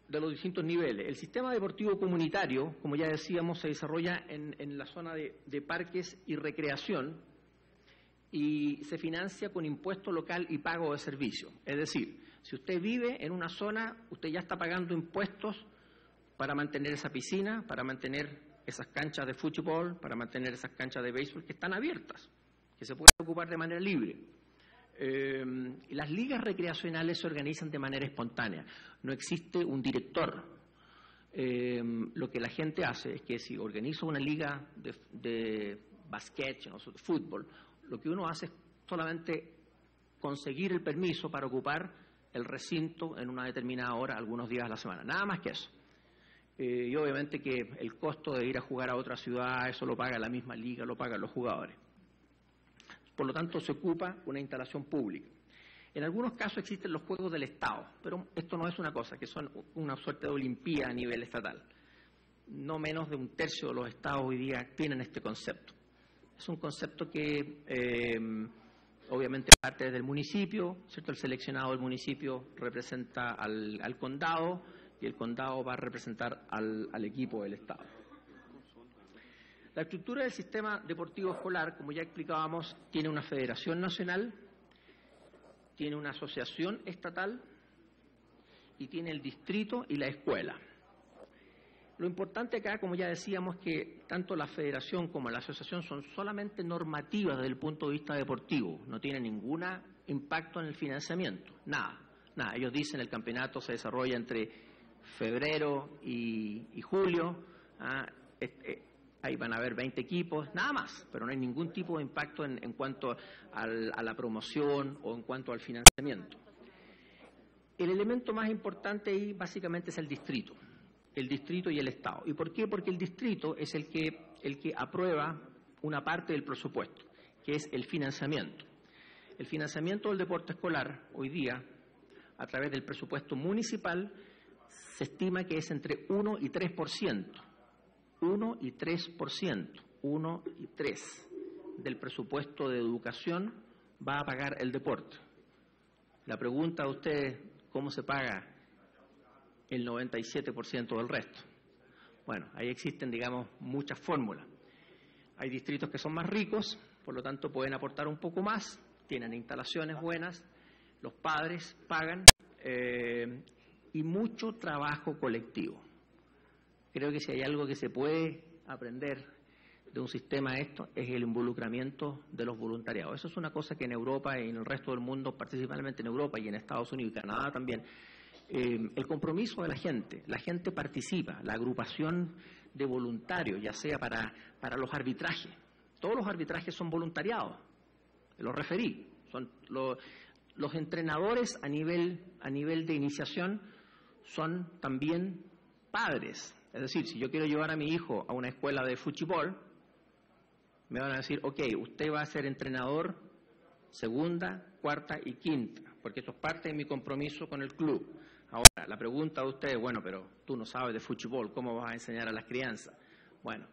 de los distintos niveles. El sistema deportivo comunitario, como ya decíamos, se desarrolla en la zona de parques y recreación y se financia con impuesto local y pago de servicio. Es decir, si usted vive en una zona, usted ya está pagando impuestos para mantener esa piscina, para mantener esas canchas de fútbol, para mantener esas canchas de béisbol que están abiertas, que se pueden ocupar de manera libre. Las ligas recreacionales se organizan de manera espontánea. No existe un director. Lo que la gente hace es que si organiza una liga de básquet, de fútbol, lo que uno hace es solamente conseguir el permiso para ocupar el recinto en una determinada hora, algunos días a la semana. Nada más que eso. Y obviamente que el costo de ir a jugar a otra ciudad, eso lo paga la misma liga, lo pagan los jugadores. Por lo tanto, se ocupa una instalación pública. En algunos casos existen los Juegos del Estado, pero esto no es una cosa, que son una suerte de olimpíada a nivel estatal. No menos de un tercio de los estados hoy día tienen este concepto. Es un concepto que obviamente parte desde el municipio, ¿cierto? El seleccionado del municipio representa al condado y el condado va a representar al equipo del estado. La estructura del sistema deportivo escolar, como ya explicábamos, tiene una federación nacional, tiene una asociación estatal y tiene el distrito y la escuela. Lo importante acá, como ya decíamos, que tanto la federación como la asociación son solamente normativas desde el punto de vista deportivo, no tienen ningún impacto en el financiamiento, nada. Ellos dicen el campeonato se desarrolla entre febrero y julio, ahí van a haber 20 equipos, nada más, pero no hay ningún tipo de impacto en cuanto a la promoción o en cuanto al financiamiento. El elemento más importante ahí básicamente es el distrito y el Estado. ¿Y por qué? Porque el distrito es el que aprueba una parte del presupuesto, que es el financiamiento. El financiamiento del deporte escolar hoy día, a través del presupuesto municipal, se estima que es entre 1 y 3%. 1 y 3%, 1 y 3 del presupuesto de educación va a pagar el deporte. La pregunta a ustedes, ¿cómo se paga el 97% del resto? Bueno, ahí existen, digamos, muchas fórmulas. Hay distritos que son más ricos, por lo tanto pueden aportar un poco más, tienen instalaciones buenas, los padres pagan y mucho trabajo colectivo. Creo que si hay algo que se puede aprender de un sistema esto es el involucramiento de los voluntariados. Eso es una cosa que en Europa y en el resto del mundo, principalmente en Europa y en Estados Unidos y Canadá también, el compromiso de la gente participa, la agrupación de voluntarios, ya sea para los arbitrajes. Todos los arbitrajes son voluntariados, los referí, son los entrenadores a nivel de iniciación son también padres. Es decir, si yo quiero llevar a mi hijo a una escuela de fútbol, me van a decir, ok, usted va a ser entrenador segunda, cuarta y quinta, porque esto es parte de mi compromiso con el club. Ahora, la pregunta de ustedes, bueno, pero tú no sabes de fútbol, ¿cómo vas a enseñar a las crianzas? Bueno,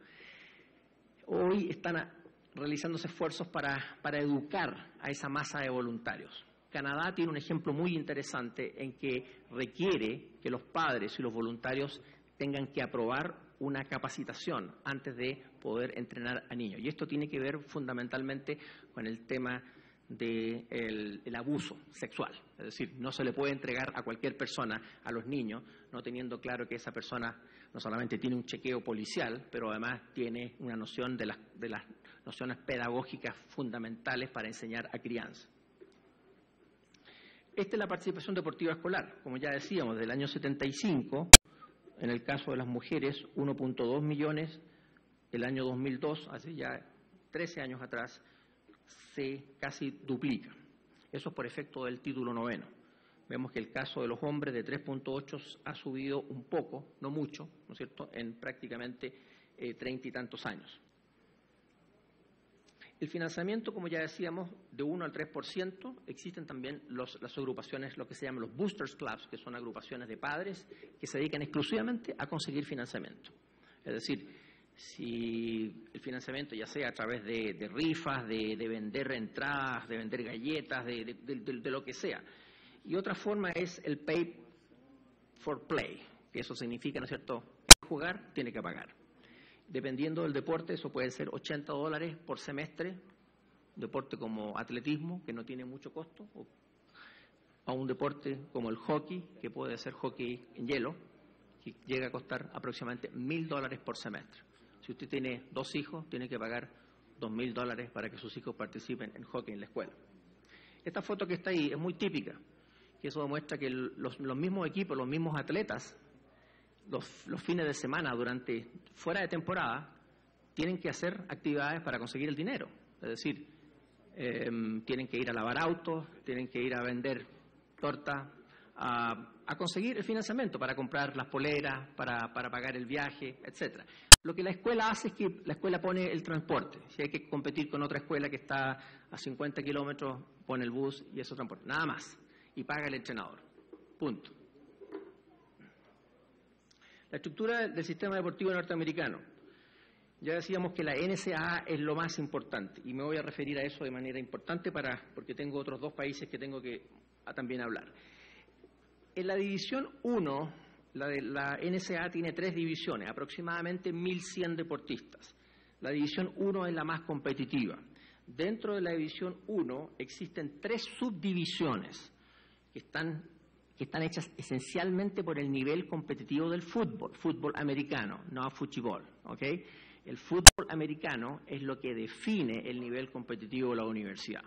hoy están realizándose esfuerzos para educar a esa masa de voluntarios. Canadá tiene un ejemplo muy interesante en que requiere que los padres y los voluntarios tengan que aprobar una capacitación antes de poder entrenar a niños. Y esto tiene que ver fundamentalmente con el tema del abuso sexual. Es decir, no se le puede entregar a cualquier persona, a los niños, no teniendo claro que esa persona no solamente tiene un chequeo policial, pero además tiene una noción de las nociones pedagógicas fundamentales para enseñar a crianza. Esta es la participación deportiva escolar. Como ya decíamos, del año 75, en el caso de las mujeres, 1.2 millones, el año 2002, hace ya 13 años atrás, se casi duplica. Eso es por efecto del título 9. Vemos que el caso de los hombres de 3.8 ha subido un poco, no mucho, ¿no es cierto?, en prácticamente 30 y tantos años. El financiamiento, como ya decíamos, de 1 al 3%, existen también las agrupaciones, lo que se llaman los Boosters Clubs, que son agrupaciones de padres que se dedican exclusivamente a conseguir financiamiento. Es decir, si el financiamiento ya sea a través de rifas, de vender entradas, de vender galletas, de lo que sea, Y otra forma es el pay for play, que eso significa, ¿no es cierto?, jugar, tiene que pagar. Dependiendo del deporte, eso puede ser $80 por semestre, un deporte como atletismo, que no tiene mucho costo, o a un deporte como el hockey, que puede ser hockey en hielo, que llega a costar aproximadamente $1.000 por semestre. Si usted tiene 2 hijos, tiene que pagar $2.000 para que sus hijos participen en hockey en la escuela. Esta foto que está ahí es muy típica, que eso demuestra que los mismos equipos, los mismos atletas, los fines de semana, fuera de temporada, tienen que hacer actividades para conseguir el dinero. Es decir, tienen que ir a lavar autos, tienen que ir a vender tortas, a conseguir el financiamiento para comprar las poleras, para pagar el viaje, etcétera. Lo que la escuela hace es que la escuela pone el transporte. Si hay que competir con otra escuela que está a 50 kilómetros, pone el bus y eso transporte. Nada más. Y paga el entrenador. Punto. La estructura del sistema deportivo norteamericano. Ya decíamos que la NCAA es lo más importante y me voy a referir a eso de manera importante porque tengo otros 2 países que tengo que también hablar. En la división 1, la NCAA tiene 3 divisiones, aproximadamente 1.100 deportistas. La división 1 es la más competitiva. Dentro de la división 1 existen 3 subdivisiones que están hechas esencialmente por el nivel competitivo del fútbol americano, no fútbol, ¿ok? El fútbol americano es lo que define el nivel competitivo de la universidad.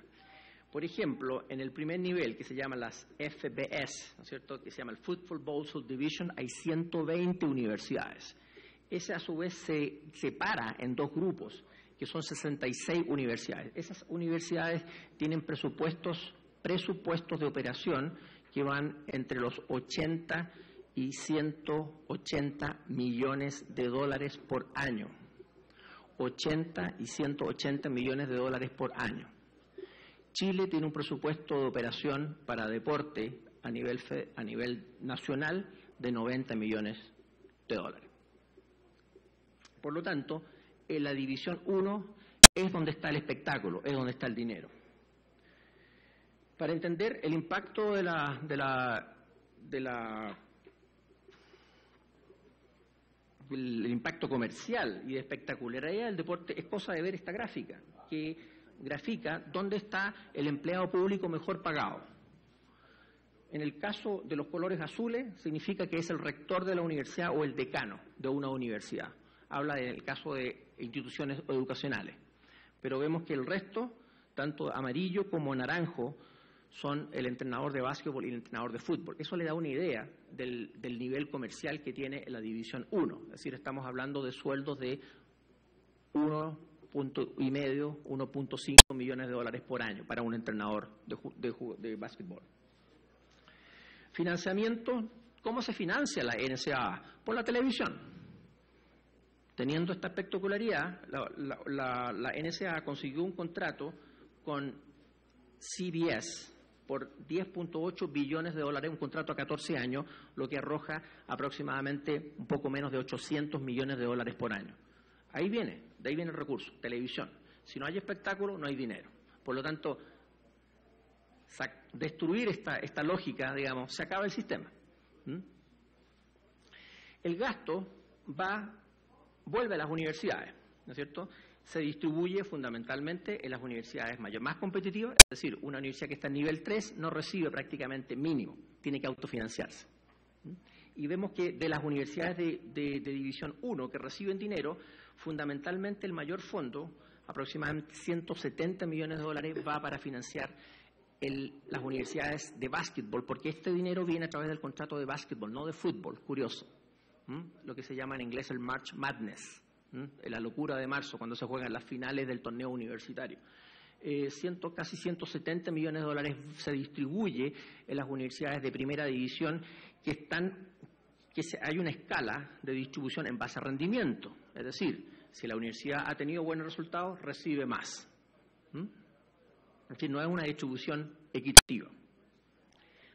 Por ejemplo, en el primer nivel, que se llama las FBS, ¿no es cierto?, que se llama el Football Bowl Subdivision, hay 120 universidades. Ese, a su vez, se separa en 2 grupos, que son 66 universidades. Esas universidades tienen presupuestos de operación que van entre los 80 y 180 millones de dólares por año. 80 y 180 millones de dólares por año. Chile tiene un presupuesto de operación para deporte a nivel nacional de 90 millones de dólares. Por lo tanto, en la división 1 es donde está el espectáculo, es donde está el dinero. Para entender el impacto el impacto comercial y de espectacularidad del deporte, es cosa de ver esta gráfica, que grafica dónde está el empleado público mejor pagado. En el caso de los colores azules, significa que es el rector de la universidad o el decano de una universidad. Habla del caso de instituciones educacionales. Pero vemos que el resto, tanto amarillo como naranjo, son el entrenador de básquetbol y el entrenador de fútbol. Eso le da una idea del nivel comercial que tiene la División 1. Es decir, estamos hablando de sueldos de 1.5 millones de dólares por año para un entrenador de básquetbol. Financiamiento. ¿Cómo se financia la NCAA? Por la televisión. Teniendo esta espectacularidad, la NCAA consiguió un contrato con CBS por 10.8 billones de dólares, un contrato a 14 años, lo que arroja aproximadamente un poco menos de 800 millones de dólares por año. De ahí viene el recurso, televisión. Si no hay espectáculo, no hay dinero. Por lo tanto, destruir esta lógica, digamos, se acaba el sistema. El gasto vuelve a las universidades, ¿no es cierto? Se distribuye fundamentalmente en las universidades más competitivas, es decir, una universidad que está en nivel 3 no recibe prácticamente mínimo, tiene que autofinanciarse. Y vemos que de las universidades de División 1 que reciben dinero, fundamentalmente el mayor fondo, aproximadamente 170 millones de dólares, va para financiar las universidades de básquetbol, porque este dinero viene a través del contrato de básquetbol, no de fútbol, curioso. Lo que se llama en inglés el March Madness, la locura de marzo, cuando se juegan las finales del torneo universitario. Casi 170 millones de dólares se distribuye en las universidades de primera división hay una escala de distribución en base a rendimiento. Es decir, si la universidad ha tenido buenos resultados, recibe más. Es decir, no es una distribución equitativa.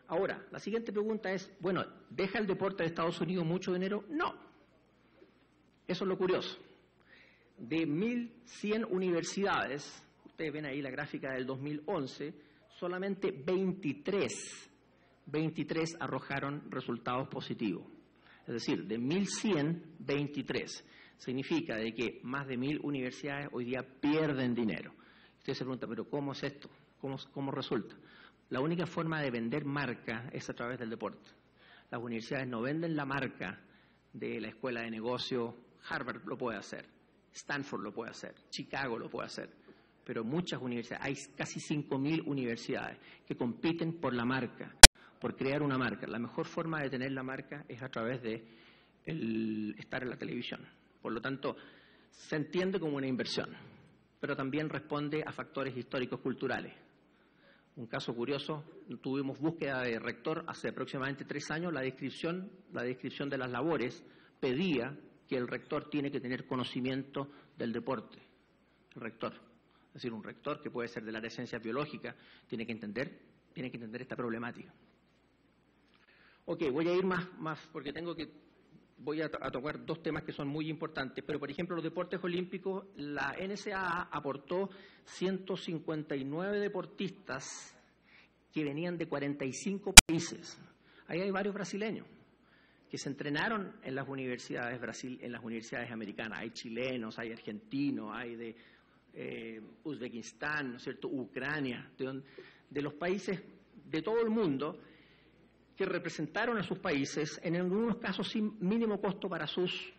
Ahora, la siguiente pregunta es, bueno, ¿deja el deporte de Estados Unidos mucho dinero? No. Eso es lo curioso. De 1.100 universidades, ustedes ven ahí la gráfica del 2011, solamente 23 23 arrojaron resultados positivos. Es decir, de 1.100, 23. Significa de que más de 1.000 universidades hoy día pierden dinero. Usted se pregunta, ¿pero cómo es esto? ¿Cómo resulta? La única forma de vender marca es a través del deporte. Las universidades no venden la marca de la escuela de negocio. Harvard lo puede hacer, Stanford lo puede hacer, Chicago lo puede hacer, pero muchas universidades, hay casi 5.000 universidades que compiten por la marca, por crear una marca. La mejor forma de tener la marca es a través de estar en la televisión. Por lo tanto, se entiende como una inversión, pero también responde a factores históricos culturales. Un caso curioso, tuvimos búsqueda de rector hace aproximadamente 3 años, la descripción de las labores pedía que el rector tiene que tener conocimiento del deporte. El rector, es decir, un rector que puede ser del área de ciencias biológicas, tiene que entender esta problemática. Ok, voy a ir más porque voy a tocar 2 temas que son muy importantes, pero por ejemplo los deportes olímpicos, la NCAA aportó 159 deportistas que venían de 45 países. Ahí hay varios brasileños que se entrenaron en las universidades americanas. Hay chilenos, hay argentinos, hay de Uzbekistán, ¿no es cierto?, Ucrania, de los países de todo el mundo, que representaron a sus países, en algunos casos sin mínimo costo para sus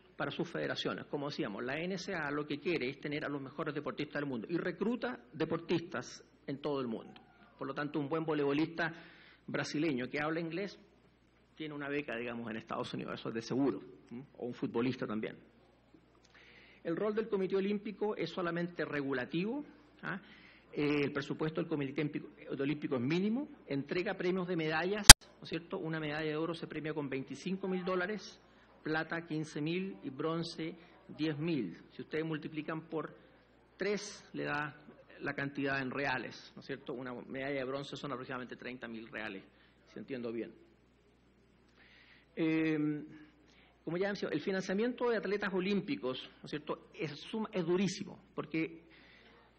federaciones. Como decíamos, la NCAA lo que quiere es tener a los mejores deportistas del mundo y recluta deportistas en todo el mundo. Por lo tanto, un buen voleibolista brasileño que habla inglés tiene una beca, digamos, en Estados Unidos, eso es de seguro, o un futbolista también. El rol del Comité Olímpico es solamente regulativo. El presupuesto del Comité Olímpico es mínimo, entrega premios de medallas, ¿no es cierto? Una medalla de oro se premia con $25.000, plata 15.000 y bronce 10.000. Si ustedes multiplican por 3, le da la cantidad en reales, ¿no es cierto? Una medalla de bronce son aproximadamente 30.000 reales, si entiendo bien. Como ya decía, el financiamiento de atletas olímpicos, ¿no es cierto?, es durísimo, porque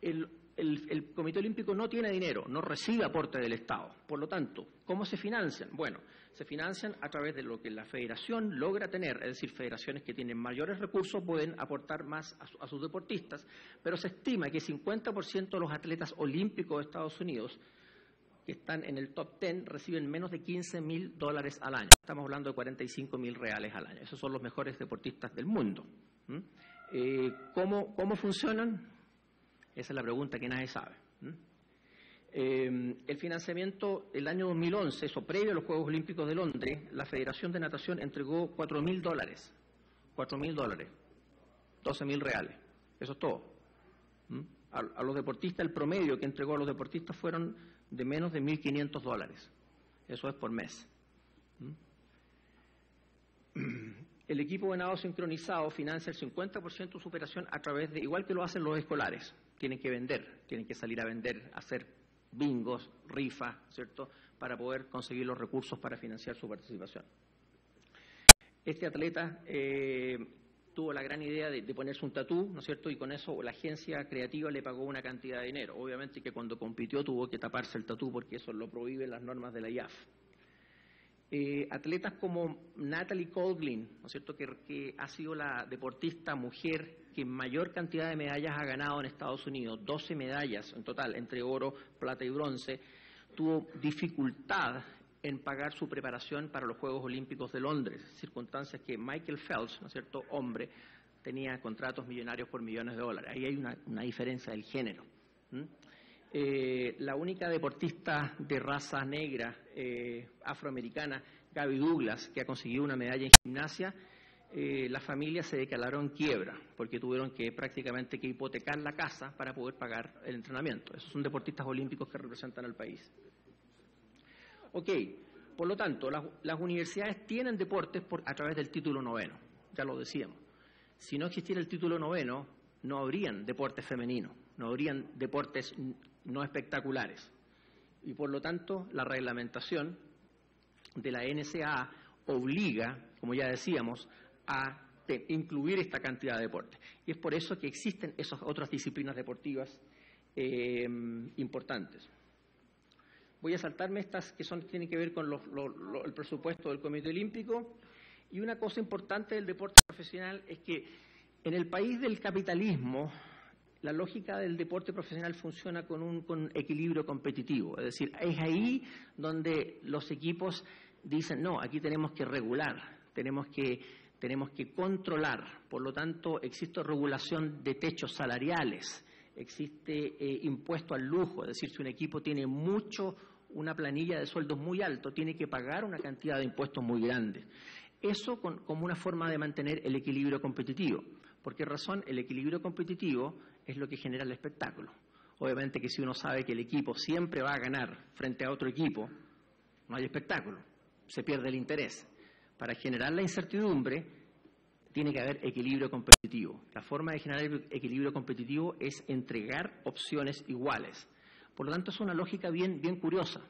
el Comité Olímpico no tiene dinero, no recibe aporte del Estado. Por lo tanto, ¿cómo se financian? Bueno, se financian a través de lo que la federación logra tener, es decir, federaciones que tienen mayores recursos pueden aportar más a sus deportistas, pero se estima que 50% de los atletas olímpicos de Estados Unidos que están en el top 10 reciben menos de $15.000 al año. Estamos hablando de 45.000 reales al año. Esos son los mejores deportistas del mundo. ¿Cómo funcionan? Esa es la pregunta que nadie sabe. El financiamiento, el año 2011, eso previo a los Juegos Olímpicos de Londres, la Federación de Natación entregó $4.000. $4.000. 12.000 reales. Eso es todo. A los deportistas, el promedio que entregó a los deportistas fueron de menos de $1.500. Eso es por mes. El equipo de nado sincronizado financia el 50% de su operación a través de, igual que lo hacen los escolares, tienen que vender, tienen que salir a vender, hacer bingos, rifas, ¿cierto?, para poder conseguir los recursos para financiar su participación. Este atleta tuvo la gran idea de ponerse un tatú, ¿no es cierto?, y con eso la agencia creativa le pagó una cantidad de dinero. Obviamente que cuando compitió tuvo que taparse el tatú porque eso lo prohíben las normas de la IAF. Atletas como Natalie Coughlin, ¿no es cierto?, que ha sido la deportista mujer que mayor cantidad de medallas ha ganado en Estados Unidos, 12 medallas en total, entre oro, plata y bronce, tuvo dificultad en pagar su preparación para los Juegos Olímpicos de Londres, circunstancias que Michael Phelps, ¿no es cierto?, hombre, tenía contratos millonarios por millones de dólares. Ahí hay una diferencia del género. La única deportista de raza negra afroamericana, Gabby Douglas, que ha conseguido una medalla en gimnasia, la familia se declaró en quiebra porque tuvieron que prácticamente que hipotecar la casa para poder pagar el entrenamiento. Esos son deportistas olímpicos que representan al país. Ok, por lo tanto, las universidades tienen deportes a través del título 9, ya lo decíamos. Si no existiera el título 9, no habrían deportes femeninos, no habrían deportes no espectaculares. Y por lo tanto, la reglamentación de la NCAA obliga, como ya decíamos, a incluir esta cantidad de deportes. Y es por eso que existen esas otras disciplinas deportivas importantes. Voy a saltarme estas que tienen que ver con el presupuesto del Comité Olímpico. Y una cosa importante del deporte profesional es que en el país del capitalismo la lógica del deporte profesional funciona con equilibrio competitivo. Es decir, es ahí donde los equipos dicen, no, aquí tenemos que regular, tenemos que controlar. Por lo tanto, existe regulación de techos salariales, existe impuesto al lujo. Es decir, si un equipo tiene una planilla de sueldos muy alto, tiene que pagar una cantidad de impuestos muy grande. Eso como una forma de mantener el equilibrio competitivo. ¿Por qué razón? El equilibrio competitivo es lo que genera el espectáculo. Obviamente que si uno sabe que el equipo siempre va a ganar frente a otro equipo, no hay espectáculo, se pierde el interés. Para generar la incertidumbre tiene que haber equilibrio competitivo. La forma de generar equilibrio competitivo es entregar opciones iguales. Por lo tanto, es una lógica bien curiosa,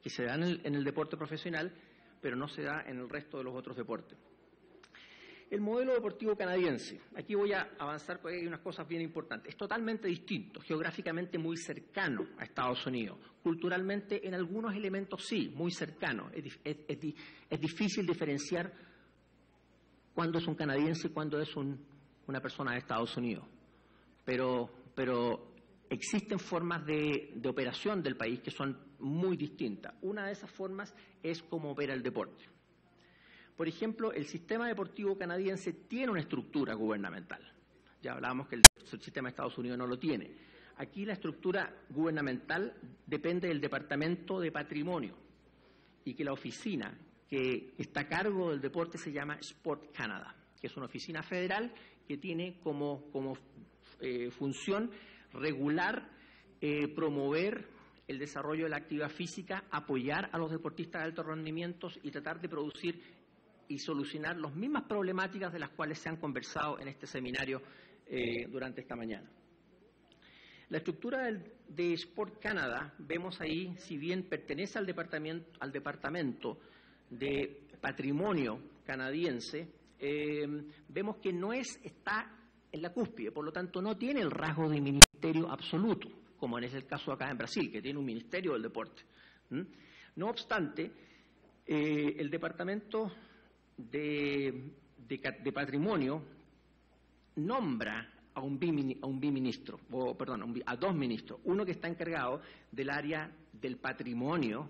que se da en el deporte profesional, pero no se da en el resto de los otros deportes. El modelo deportivo canadiense. Aquí voy a avanzar porque hay unas cosas bien importantes. Es totalmente distinto, geográficamente muy cercano a Estados Unidos. Culturalmente, en algunos elementos sí, muy cercano. Es difícil diferenciar cuándo es un canadiense y cuándo es una persona de Estados Unidos. Pero existen formas de operación del país que son muy distintas. Una de esas formas es cómo opera el deporte. Por ejemplo, el sistema deportivo canadiense tiene una estructura gubernamental. Ya hablábamos que el sistema de Estados Unidos no lo tiene. Aquí la estructura gubernamental depende del Departamento de Patrimonio y que la oficina que está a cargo del deporte se llama Sport Canada, que es una oficina federal que tiene como función regular, promover el desarrollo de la actividad física, apoyar a los deportistas de altos rendimientos y tratar de producir y solucionar las mismas problemáticas de las cuales se han conversado en este seminario durante esta mañana. La estructura de Sport Canada, vemos ahí, si bien pertenece al departamento de Patrimonio canadiense, vemos que no está en la cúspide, por lo tanto no tiene el rasgo de ministerio absoluto, como es el caso acá en Brasil, que tiene un ministerio del deporte. No obstante, el departamento de Patrimonio nombra a dos ministros, uno que está encargado del área del patrimonio,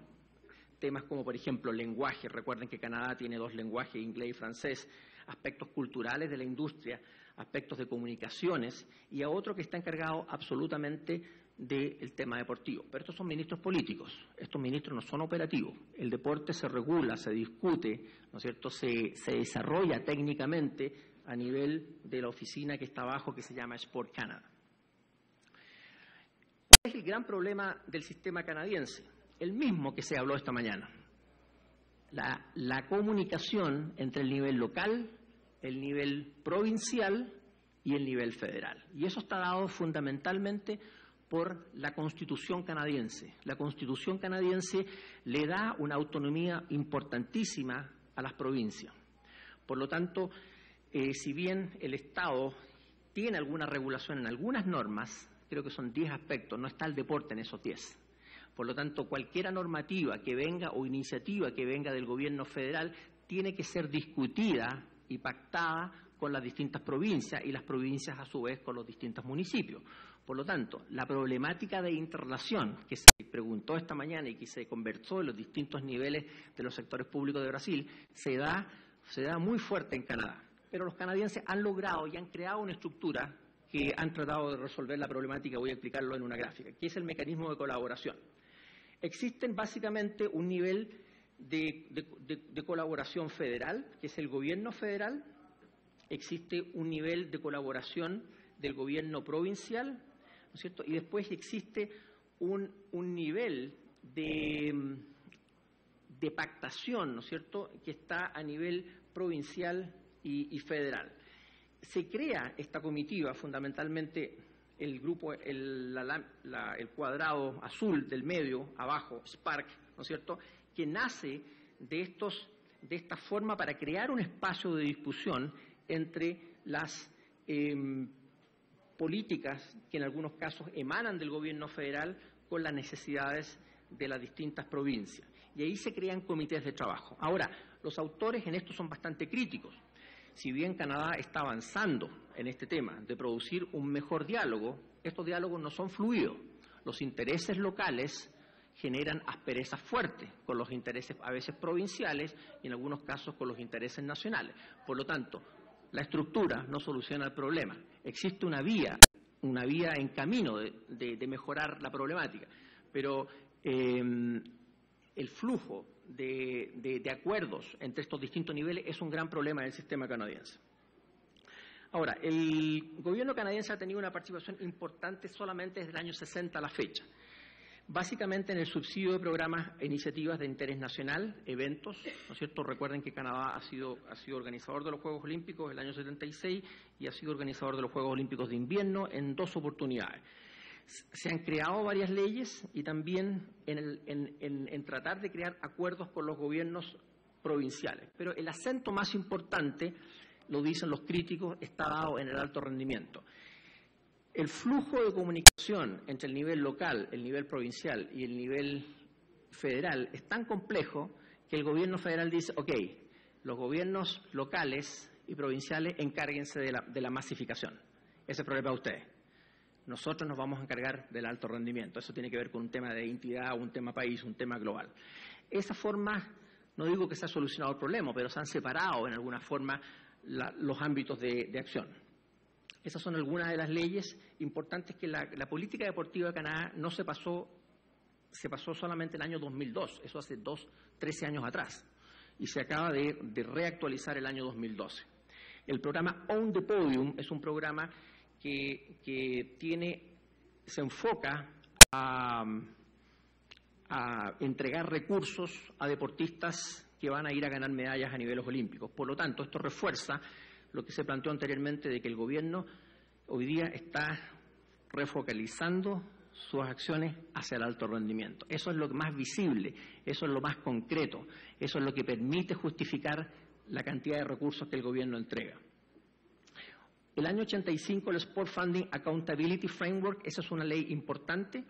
temas como por ejemplo lenguaje, recuerden que Canadá tiene dos lenguajes, inglés y francés, aspectos culturales de la industria, aspectos de comunicaciones, y a otro que está encargado absolutamente del tema deportivo. Pero estos son ministros políticos, estos ministros no son operativos. El deporte se regula, se discute, ¿no es cierto?, se desarrolla técnicamente a nivel de la oficina que está abajo, que se llama Sport Canada. ¿Cuál es el gran problema del sistema canadiense? El mismo que se habló esta mañana. La comunicación entre el nivel local, el nivel provincial y el nivel federal. Y eso está dado fundamentalmente por la Constitución canadiense. La Constitución canadiense le da una autonomía importantísima a las provincias. Por lo tanto, si bien el Estado tiene alguna regulación en algunas normas, creo que son 10 aspectos, no está el deporte en esos 10. Por lo tanto, cualquier normativa que venga o iniciativa que venga del gobierno federal tiene que ser discutida y pactada con las distintas provincias y las provincias a su vez con los distintos municipios. Por lo tanto, la problemática de interrelación que se preguntó esta mañana y que se conversó en los distintos niveles de los sectores públicos de Brasil se da muy fuerte en Canadá. Pero los canadienses han logrado y han creado una estructura que han tratado de resolver la problemática, voy a explicarlo en una gráfica, que es el mecanismo de colaboración. Existen básicamente un nivel de colaboración federal, que es el gobierno federal, existe un nivel de colaboración del gobierno provincial, ¿no es cierto?, y después existe un nivel de pactación, ¿no es cierto?, que está a nivel provincial y federal. Se crea esta comitiva, fundamentalmente el grupo, el cuadrado azul del medio, abajo, SPARC, ¿no es cierto?, que nace de esta forma para crear un espacio de discusión entre las políticas que en algunos casos emanan del gobierno federal con las necesidades de las distintas provincias. Y ahí se crean comités de trabajo. Ahora, los autores en esto son bastante críticos. Si bien Canadá está avanzando en este tema de producir un mejor diálogo, estos diálogos no son fluidos. Los intereses locales generan asperezas fuertes con los intereses a veces provinciales y en algunos casos con los intereses nacionales. Por lo tanto, la estructura no soluciona el problema. Existe una vía en camino de mejorar la problemática, pero el flujo de acuerdos entre estos distintos niveles es un gran problema del sistema canadiense. Ahora, el gobierno canadiense ha tenido una participación importante solamente desde el año 60 a la fecha, básicamente en el subsidio de programas e iniciativas de interés nacional, eventos, ¿no es cierto? Recuerden que Canadá ha sido organizador de los Juegos Olímpicos en el año 76 y ha sido organizador de los Juegos Olímpicos de invierno en 2 oportunidades. Se han creado varias leyes y también en tratar de crear acuerdos con los gobiernos provinciales. Pero el acento más importante, lo dicen los críticos, está dado en el alto rendimiento. El flujo de comunicación entre el nivel local, el nivel provincial y el nivel federal es tan complejo que el gobierno federal dice, ok, los gobiernos locales y provinciales encárguense de la masificación. Ese es el problema de ustedes. Nosotros nos vamos a encargar del alto rendimiento. Eso tiene que ver con un tema de entidad, un tema país, un tema global. Esa forma, no digo que se ha solucionado el problema, pero se han separado en alguna forma los ámbitos de acción. Esas son algunas de las leyes importantes que la política deportiva de Canadá no se pasó solamente el año 2002, eso hace 13 años atrás, y se acaba de reactualizar el año 2012. El programa On the Podium es un programa que se enfoca a entregar recursos a deportistas que van a ir a ganar medallas a niveles olímpicos. Por lo tanto, esto refuerza lo que se planteó anteriormente de que el gobierno hoy día está refocalizando sus acciones hacia el alto rendimiento. Eso es lo más visible, eso es lo más concreto, eso es lo que permite justificar la cantidad de recursos que el gobierno entrega. El año 85, el Sport Funding Accountability Framework, esa es una ley importante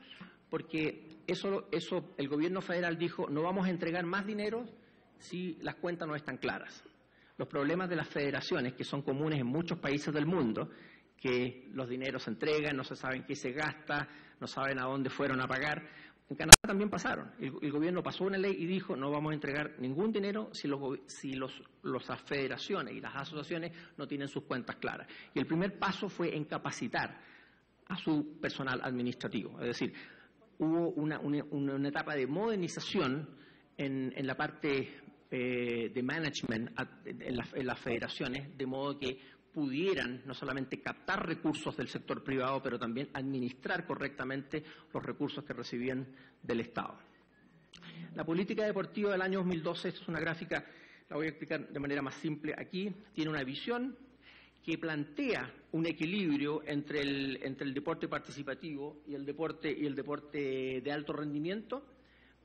porque eso el gobierno federal dijo, no vamos a entregar más dinero si las cuentas no están claras. Los problemas de las federaciones, que son comunes en muchos países del mundo, que los dineros se entregan, no se sabe en qué se gasta, no saben a dónde fueron a pagar. En Canadá también pasaron. El gobierno pasó una ley y dijo no vamos a entregar ningún dinero si las federaciones y las asociaciones no tienen sus cuentas claras. Y el primer paso fue en capacitar a su personal administrativo. Es decir, hubo una etapa de modernización en la parte de management en las federaciones, de modo que pudieran no solamente captar recursos del sector privado, pero también administrar correctamente los recursos que recibían del Estado. La política deportiva del año 2012, esta es una gráfica, la voy a explicar de manera más simple aquí, tiene una visión que plantea un equilibrio entre el deporte participativo y el deporte de alto rendimiento,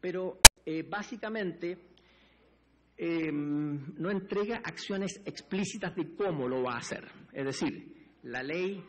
pero básicamente no entrega acciones explícitas de cómo lo va a hacer. Es decir, la ley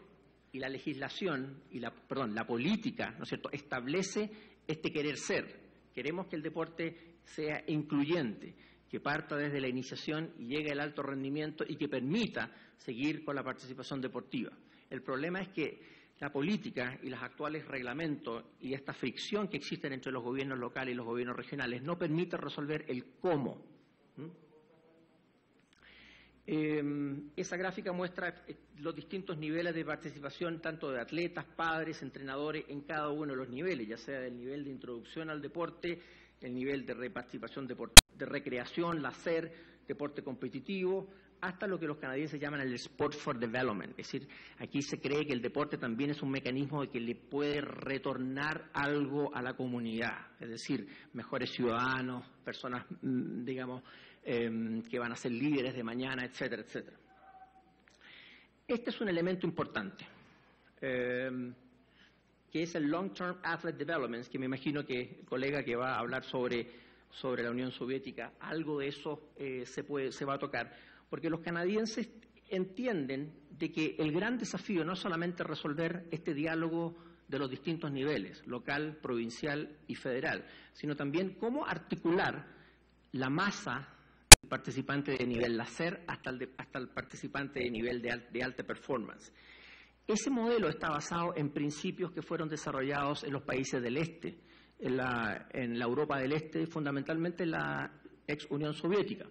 y la legislación la política, ¿no es cierto?, establece este querer ser. Queremos que el deporte sea incluyente, que parta desde la iniciación y llegue al alto rendimiento y que permita seguir con la participación deportiva. El problema es que la política y los actuales reglamentos y esta fricción que existen entre los gobiernos locales y los gobiernos regionales no permite resolver el cómo. Esa gráfica muestra los distintos niveles de participación tanto de atletas, padres, entrenadores en cada uno de los niveles, ya sea el nivel de introducción al deporte, el nivel de participación de recreación, láser, deporte competitivo, hasta lo que los canadienses llaman el Sport for Development. Es decir, aquí se cree que el deporte también es un mecanismo de que le puede retornar algo a la comunidad, es decir, mejores ciudadanos, personas, digamos, que van a ser líderes de mañana, etcétera, etcétera. Este es un elemento importante, que es el Long Term Athlete Development, que me imagino que el colega que va a hablar sobre la Unión Soviética, algo de eso se va a tocar, porque los canadienses entienden de que el gran desafío no es solamente resolver este diálogo de los distintos niveles, local, provincial y federal, sino también cómo articular la masa del participante de nivel láser hasta el participante de nivel de alta performance. Ese modelo está basado en principios que fueron desarrollados en los países del este, en la Europa del Este, fundamentalmente en la ex Unión Soviética.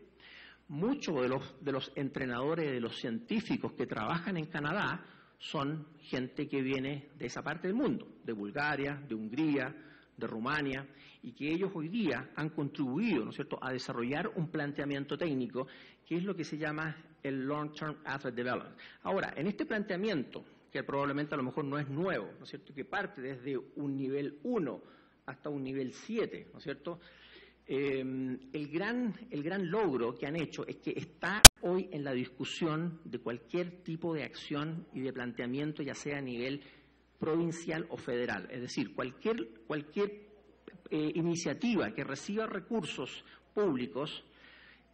Muchos de los entrenadores, de los científicos que trabajan en Canadá son gente que viene de esa parte del mundo, de Bulgaria, de Hungría, de Rumania, y que ellos hoy día han contribuido, ¿no es cierto?, a desarrollar un planteamiento técnico que es lo que se llama el Long Term Athlete Development. Ahora, en este planteamiento, que probablemente a lo mejor no es nuevo, ¿no es cierto?, que parte desde un nivel 1 hasta un nivel 7, ¿no es cierto?, el gran logro que han hecho es que está hoy en la discusión de cualquier tipo de acción y de planteamiento, ya sea a nivel provincial o federal. Es decir, cualquier iniciativa que reciba recursos públicos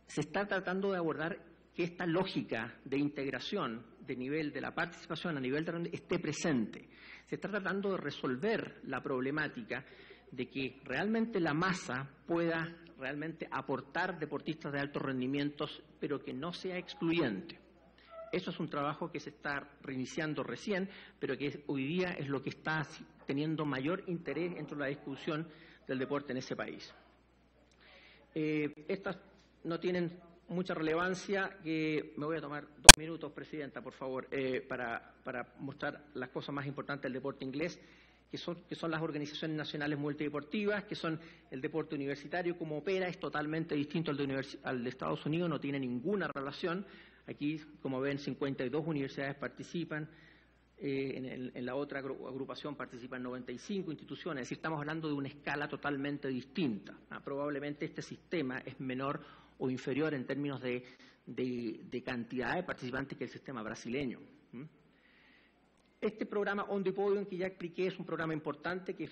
se está tratando de abordar que esta lógica de integración de nivel de la participación a nivel de esté presente. Se está tratando de resolver la problemática de que realmente la masa pueda realmente aportar deportistas de altos rendimientos, pero que no sea excluyente. Eso es un trabajo que se está reiniciando recién, pero que hoy día es lo que está teniendo mayor interés dentro de la discusión del deporte en ese país. Estas no tienen mucha relevancia, que me voy a tomar 2 minutos, Presidenta, por favor, para mostrar las cosas más importantes del deporte inglés, que son las organizaciones nacionales multideportivas, que son el deporte universitario, cómo opera, es totalmente distinto al de Estados Unidos, no tiene ninguna relación. Aquí, como ven, 52 universidades participan, en la otra agrupación participan 95 instituciones, es decir, estamos hablando de una escala totalmente distinta. Probablemente este sistema es menor o inferior en términos de cantidad de participantes que el sistema brasileño. Este programa On the Podium, que ya expliqué, es un programa importante que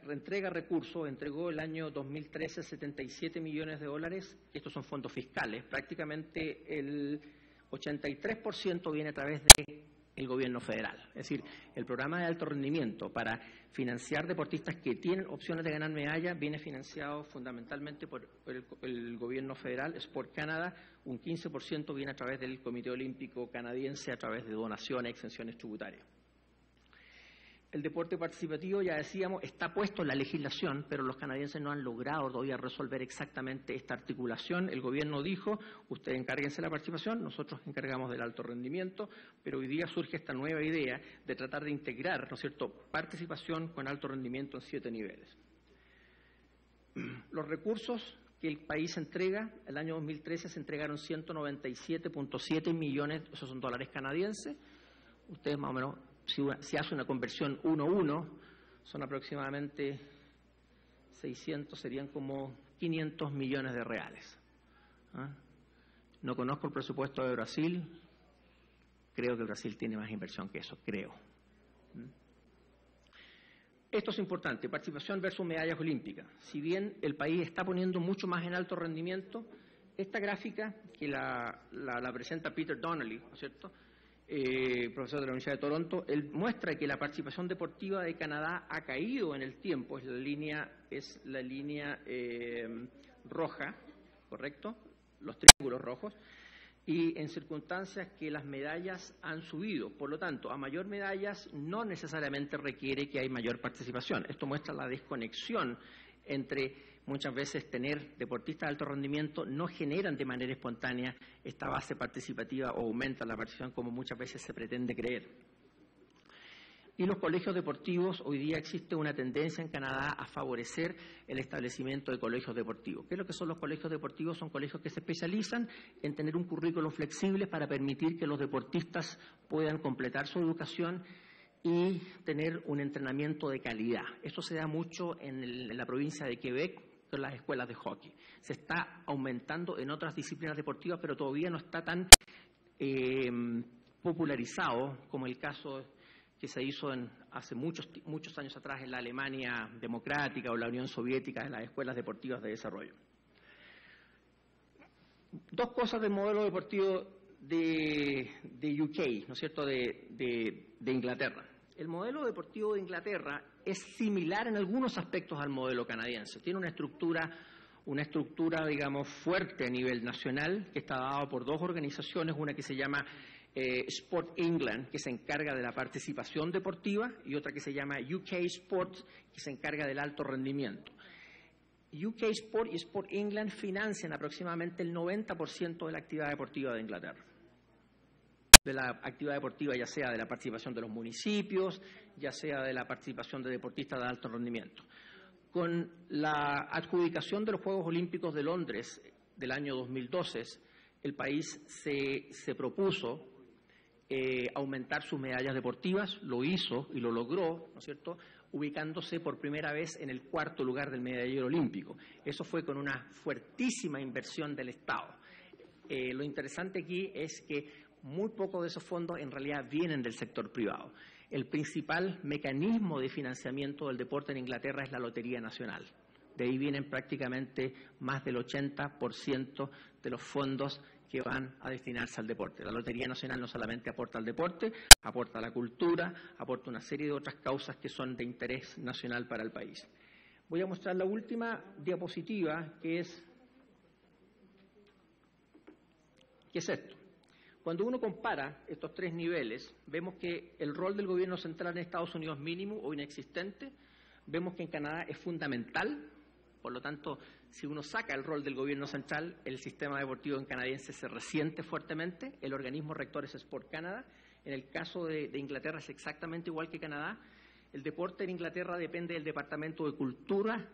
entrega recursos, entregó el año 2013 $77 millones, estos son fondos fiscales, prácticamente el 83% viene a través del gobierno federal. Es decir, el programa de alto rendimiento para financiar deportistas que tienen opciones de ganar medallas viene financiado fundamentalmente por el gobierno federal, Sport Canada, un 15% viene a través del Comité Olímpico Canadiense a través de donaciones, exenciones tributarias. El deporte participativo, ya decíamos, está puesto en la legislación, pero los canadienses no han logrado todavía resolver exactamente esta articulación. El gobierno dijo, ustedes encárguense de la participación, nosotros encargamos del alto rendimiento, pero hoy día surge esta nueva idea de tratar de integrar, ¿no es cierto?, participación con alto rendimiento en 7 niveles. Los recursos que el país entrega, el año 2013 se entregaron 197.7 millones, esos son dólares canadienses. Ustedes más o menos, si hace una conversión 1-1, son aproximadamente 600, serían como 500 millones de reales. No conozco el presupuesto de Brasil, creo que Brasil tiene más inversión que eso, creo. Esto es importante, participación versus medallas olímpicas. Si bien el país está poniendo mucho más en alto rendimiento, esta gráfica, que la presenta Peter Donnelly, ¿no es cierto?, profesor de la Universidad de Toronto, él muestra que la participación deportiva de Canadá ha caído en el tiempo, es la línea roja, ¿correcto?, los triángulos rojos, y en circunstancias que las medallas han subido. Por lo tanto, a mayor medallas no necesariamente requiere que hay mayor participación. Esto muestra la desconexión entre muchas veces tener deportistas de alto rendimiento no generan de manera espontánea esta base participativa o aumenta la participación como muchas veces se pretende creer. Y los colegios deportivos, hoy día existe una tendencia en Canadá a favorecer el establecimiento de colegios deportivos. ¿Qué es lo que son los colegios deportivos? Son colegios que se especializan en tener un currículo flexible para permitir que los deportistas puedan completar su educación y tener un entrenamiento de calidad. Esto se da mucho en la provincia de Quebec con las escuelas de hockey. Se está aumentando en otras disciplinas deportivas, pero todavía no está tan popularizado como el caso que se hizo hace muchos años atrás en la Alemania democrática o la Unión Soviética, en las escuelas deportivas de desarrollo. Dos cosas del modelo deportivo de UK, ¿no es cierto?, de Inglaterra. El modelo deportivo de Inglaterra es similar en algunos aspectos al modelo canadiense. Tiene una estructura, digamos, fuerte a nivel nacional, que está dada por dos organizaciones, una que se llama Sport England, que se encarga de la participación deportiva, y otra que se llama UK Sport, que se encarga del alto rendimiento. UK Sport y Sport England financian aproximadamente el 90% de la actividad deportiva de Inglaterra. De la actividad deportiva, ya sea de la participación de los municipios, ya sea de la participación de deportistas de alto rendimiento. Con la adjudicación de los Juegos Olímpicos de Londres del año 2012, el país se propuso aumentar sus medallas deportivas, lo hizo y lo logró, ¿no es cierto?, ubicándose por primera vez en el 4º lugar del medallero olímpico. Eso fue con una fuertísima inversión del Estado. Lo interesante aquí es que muy poco de esos fondos en realidad vienen del sector privado. El principal mecanismo de financiamiento del deporte en Inglaterra es la Lotería Nacional. De ahí vienen prácticamente más del 80% de los fondos que van a destinarse al deporte. La Lotería Nacional no solamente aporta al deporte, aporta a la cultura, aporta una serie de otras causas que son de interés nacional para el país. Voy a mostrar la última diapositiva, que es esto. Cuando uno compara estos tres niveles, vemos que el rol del gobierno central en Estados Unidos es mínimo o inexistente. Vemos que en Canadá es fundamental. Por lo tanto, si uno saca el rol del gobierno central, el sistema deportivo canadiense se resiente fuertemente. El organismo rector es Sport Canada. En el caso de Inglaterra es exactamente igual que Canadá. El deporte en Inglaterra depende del Departamento de Cultura,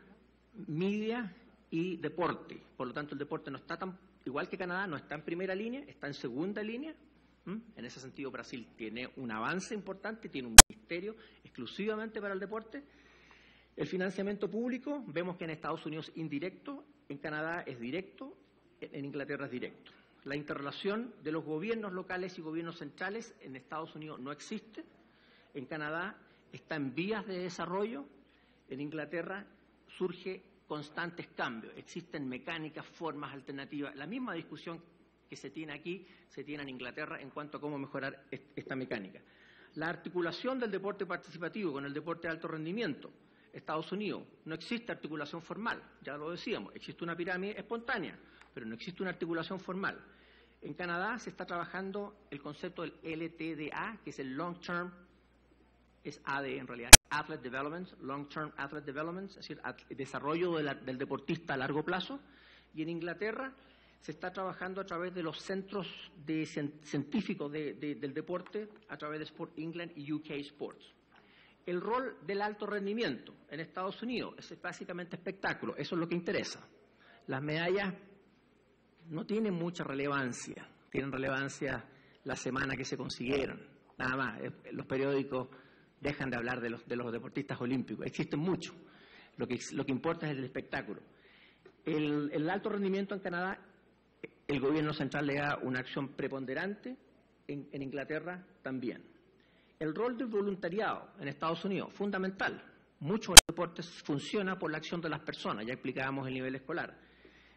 Media y Deporte. Por lo tanto, el deporte no está tan igual que Canadá, no está en primera línea, está en segunda línea. En ese sentido, Brasil tiene un avance importante, tiene un ministerio exclusivamente para el deporte. El financiamiento público, vemos que en Estados Unidos es indirecto, en Canadá es directo, en Inglaterra es directo. La interrelación de los gobiernos locales y gobiernos centrales en Estados Unidos no existe. En Canadá está en vías de desarrollo. En Inglaterra surge constantes cambios. Existen mecánicas, formas alternativas. La misma discusión que se tiene aquí se tiene en Inglaterra en cuanto a cómo mejorar esta mecánica. La articulación del deporte participativo con el deporte de alto rendimiento. Estados Unidos, no existe articulación formal, ya lo decíamos, existe una pirámide espontánea, pero no existe una articulación formal. En Canadá se está trabajando el concepto del LTDA, que es el Long Term, es AD en realidad, Athlete Development, Long Term Athlete Development, es decir, desarrollo del deportista a largo plazo. Y en Inglaterra se está trabajando a través de los centros científicos del deporte, a través de Sport England y UK Sports. El rol del alto rendimiento en Estados Unidos es básicamente espectáculo, eso es lo que interesa. Las medallas no tienen mucha relevancia, tienen relevancia la semana que se consiguieron, nada más. Los periódicos dejan de hablar de los deportistas olímpicos, existen muchos, lo que importa es el espectáculo. El alto rendimiento en Canadá, el gobierno central le da una acción preponderante, en Inglaterra también. El rol del voluntariado en Estados Unidos, fundamental. Mucho del deporte funciona por la acción de las personas, ya explicábamos el nivel escolar.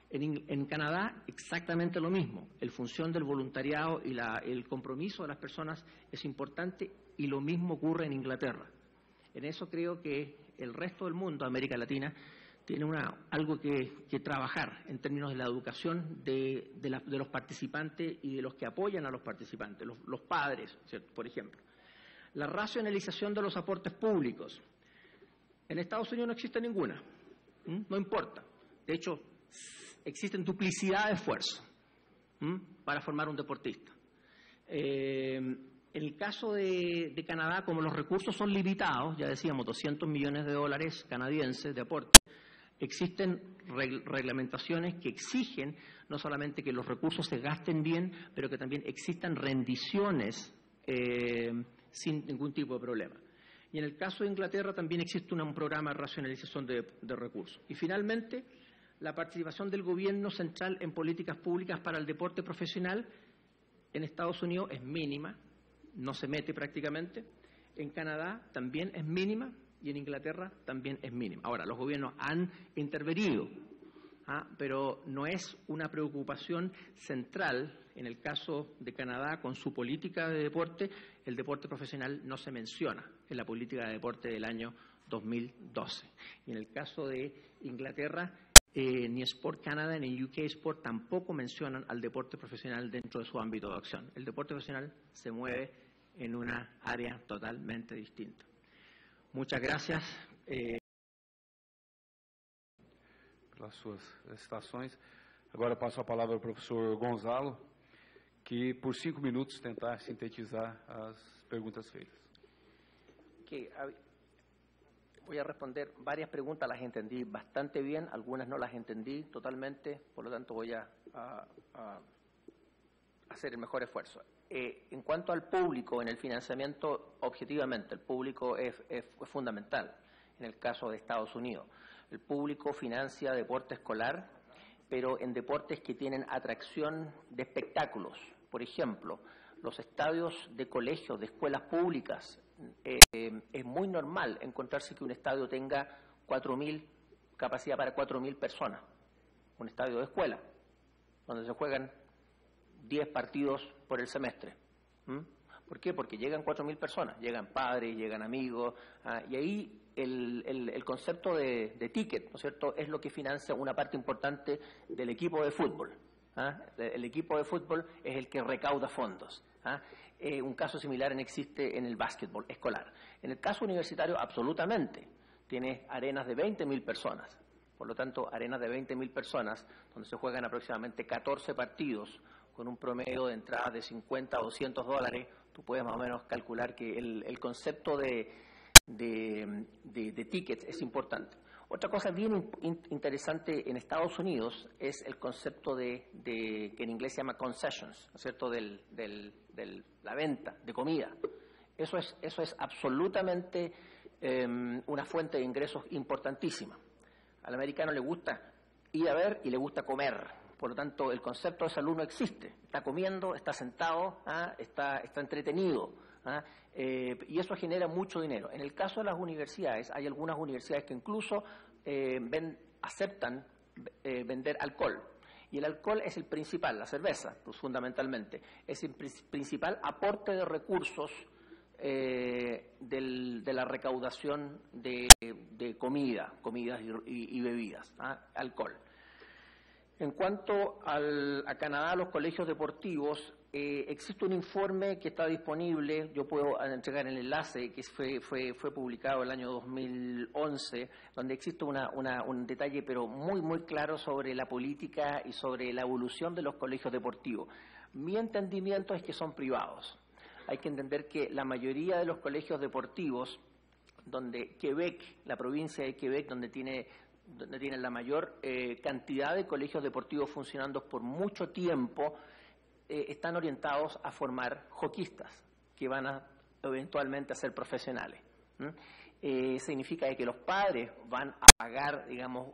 En Canadá, exactamente lo mismo. La función del voluntariado y el compromiso de las personas es importante y lo mismo ocurre en Inglaterra. En eso creo que el resto del mundo, América Latina, tiene algo que trabajar en términos de la educación de los participantes y de los que apoyan a los participantes, los padres, ¿cierto? Por ejemplo. La racionalización de los aportes públicos. En Estados Unidos no existe ninguna, no importa. De hecho, existen duplicidad de esfuerzo para formar un deportista. En el caso de Canadá, como los recursos son limitados, ya decíamos, $200 millones canadienses de aporte, existen reglamentaciones que exigen no solamente que los recursos se gasten bien, pero que también existan rendiciones sin ningún tipo de problema. Y en el caso de Inglaterra también existe un programa de racionalización de recursos. Y finalmente, la participación del gobierno central en políticas públicas para el deporte profesional en Estados Unidos es mínima, no se mete prácticamente. En Canadá también es mínima y en Inglaterra también es mínima. Ahora, los gobiernos han intervenido pero no es una preocupación central. En el caso de Canadá, con su política de deporte, el deporte profesional no se menciona en la política de deporte del año 2012. Y en el caso de Inglaterra, ni Sport Canada ni UK Sport tampoco mencionan al deporte profesional dentro de su ámbito de acción. El deporte profesional se mueve en una área totalmente distinta. Muchas gracias. Pelas suas citações. Agora passo a palavra ao professor Gonzalo, que por 5 minutos tentar sintetizar as perguntas feitas. Voy a responder varias preguntas, las entendí bastante bien, algunas no las entendí totalmente, por lo tanto voy a hacer el mejor esfuerzo. En cuanto al público, en el financiamiento, objetivamente, el público es fundamental en el caso de Estados Unidos. El público financia deporte escolar, pero en deportes que tienen atracción de espectáculos. Por ejemplo, los estadios de colegios, de escuelas públicas, es muy normal encontrarse que un estadio tenga 4.000, capacidad para 4.000 personas. Un estadio de escuela, donde se juegan 10 partidos por el semestre. ¿Por qué? Porque llegan 4.000 personas, llegan padres, llegan amigos, y ahí el concepto de ticket, ¿no es cierto?, es lo que financia una parte importante del equipo de fútbol. El equipo de fútbol es el que recauda fondos. Un caso similar existe en el básquetbol escolar. En el caso universitario, absolutamente. Tiene arenas de 20.000 personas. Por lo tanto, arenas de 20.000 personas, donde se juegan aproximadamente 14 partidos, con un promedio de entrada de $50 a $200, tú puedes más o menos calcular que el concepto de tickets es importante. Otra cosa bien interesante en Estados Unidos es el concepto que en inglés se llama concessions, ¿no es cierto?, de la venta de comida. Eso es absolutamente una fuente de ingresos importantísima. Al americano le gusta ir a ver y le gusta comer. Por lo tanto, el concepto de salud no existe. Está comiendo, está sentado, está entretenido. Y eso genera mucho dinero. En el caso de las universidades, hay algunas universidades que incluso aceptan vender alcohol. Y el alcohol es el principal, la cerveza, pues, fundamentalmente, es el principal aporte de recursos de la recaudación de comidas y bebidas, alcohol. En cuanto a Canadá, los colegios deportivos, existe un informe que está disponible, yo puedo entregar el enlace, que fue publicado el año 2011, donde existe un detalle pero muy, muy claro sobre la política y sobre la evolución de los colegios deportivos. Mi entendimiento es que son privados. Hay que entender que la mayoría de los colegios deportivos, donde Quebec, la provincia de Quebec, donde tiene la mayor cantidad de colegios deportivos funcionando por mucho tiempo, están orientados a formar hockeyistas que van eventualmente a ser profesionales. Significa que los padres van a pagar, digamos,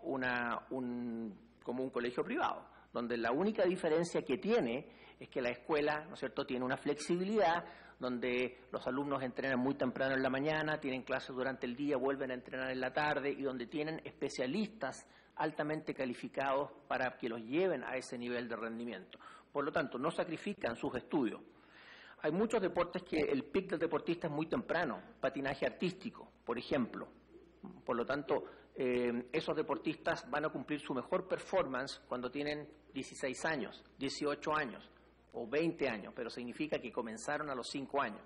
como un colegio privado, donde la única diferencia que tiene es que la escuela, ¿no es cierto?, tiene una flexibilidad donde los alumnos entrenan muy temprano en la mañana, tienen clases durante el día, vuelven a entrenar en la tarde, y donde tienen especialistas altamente calificados para que los lleven a ese nivel de rendimiento. Por lo tanto, no sacrifican sus estudios. Hay muchos deportes que el pic del deportista es muy temprano, patinaje artístico, por ejemplo. Por lo tanto, esos deportistas van a cumplir su mejor performance cuando tienen 16 años, 18 años o 20 años, pero significa que comenzaron a los 5 años.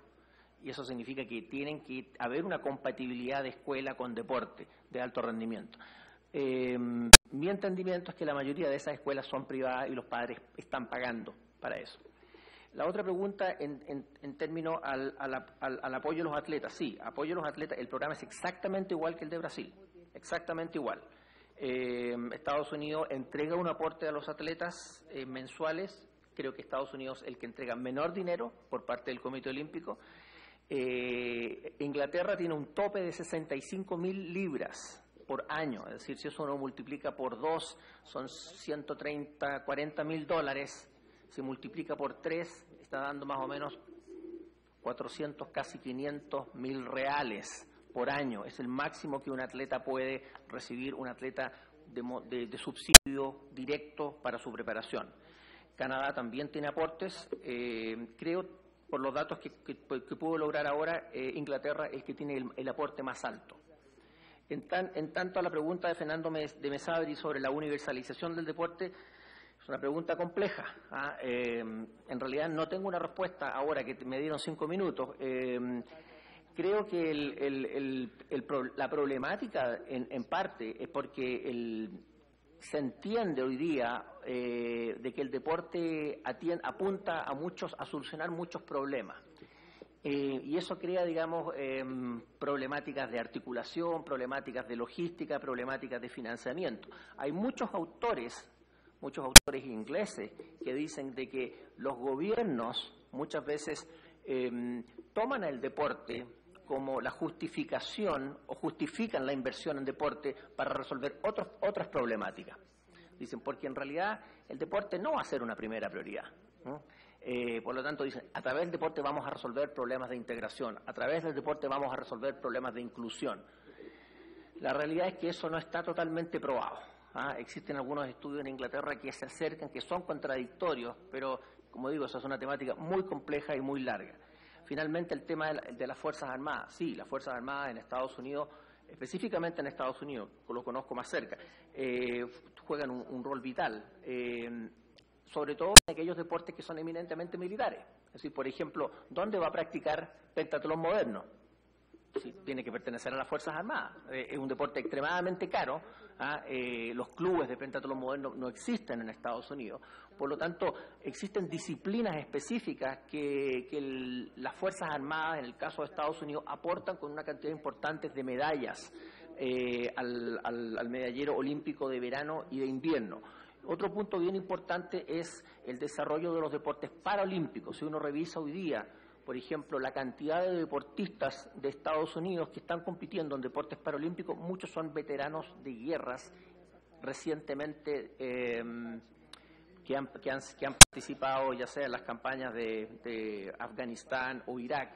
Y eso significa que tienen que haber una compatibilidad de escuela con deporte de alto rendimiento. Mi entendimiento es que la mayoría de esas escuelas son privadas y los padres están pagando para eso. La otra pregunta en términos al apoyo a los atletas. Sí, apoyo a los atletas. El programa es exactamente igual que el de Brasil, exactamente igual. Estados Unidos entrega un aporte a los atletas mensuales. Creo que Estados Unidos es el que entrega menor dinero por parte del Comité Olímpico. Inglaterra tiene un tope de 65.000 libras por año, es decir, si eso uno multiplica por 2, son 130, 40.000 dólares, se multiplica por 3, está dando más o menos 400, casi 500.000 reales por año. Es el máximo que un atleta puede recibir, un atleta de subsidio directo para su preparación. Canadá también tiene aportes. Creo, por los datos que puedo lograr ahora, Inglaterra es el que tiene el aporte más alto. En tanto a la pregunta de Fernando de Mesabri sobre la universalización del deporte, es una pregunta compleja. En realidad no tengo una respuesta ahora que me dieron 5 minutos. Creo que la problemática en parte es porque se entiende hoy día de que el deporte apunta a solucionar muchos problemas. Y eso crea, digamos, problemáticas de articulación, problemáticas de logística, problemáticas de financiamiento. Hay muchos autores ingleses que dicen de que los gobiernos muchas veces toman el deporte como la justificación o justifican la inversión en deporte para resolver otras problemáticas. Dicen, porque en realidad el deporte no va a ser una primera prioridad, ¿no? Por lo tanto, dicen, a través del deporte vamos a resolver problemas de integración, a través del deporte vamos a resolver problemas de inclusión. La realidad es que eso no está totalmente probado. Existen algunos estudios en Inglaterra que se acercan, que son contradictorios, pero, como digo, esa es una temática muy compleja y muy larga. Finalmente, el tema de las Fuerzas Armadas. Sí, las Fuerzas Armadas en Estados Unidos, específicamente en Estados Unidos, lo conozco más cerca, juegan un rol vital. Sobre todo en aquellos deportes que son eminentemente militares. Es decir, por ejemplo, ¿dónde va a practicar pentatlón moderno? Sí, tiene que pertenecer a las Fuerzas Armadas. Es un deporte extremadamente caro. Los clubes de pentatlón moderno no existen en Estados Unidos. Por lo tanto, existen disciplinas específicas que las Fuerzas Armadas, en el caso de Estados Unidos, aportan con una cantidad importante de medallas al medallero olímpico de verano y de invierno. Otro punto bien importante es el desarrollo de los deportes paralímpicos. Si uno revisa hoy día, por ejemplo, la cantidad de deportistas de Estados Unidos que están compitiendo en deportes paralímpicos, muchos son veteranos de guerras recientemente que han participado ya sea en las campañas de Afganistán o Irak.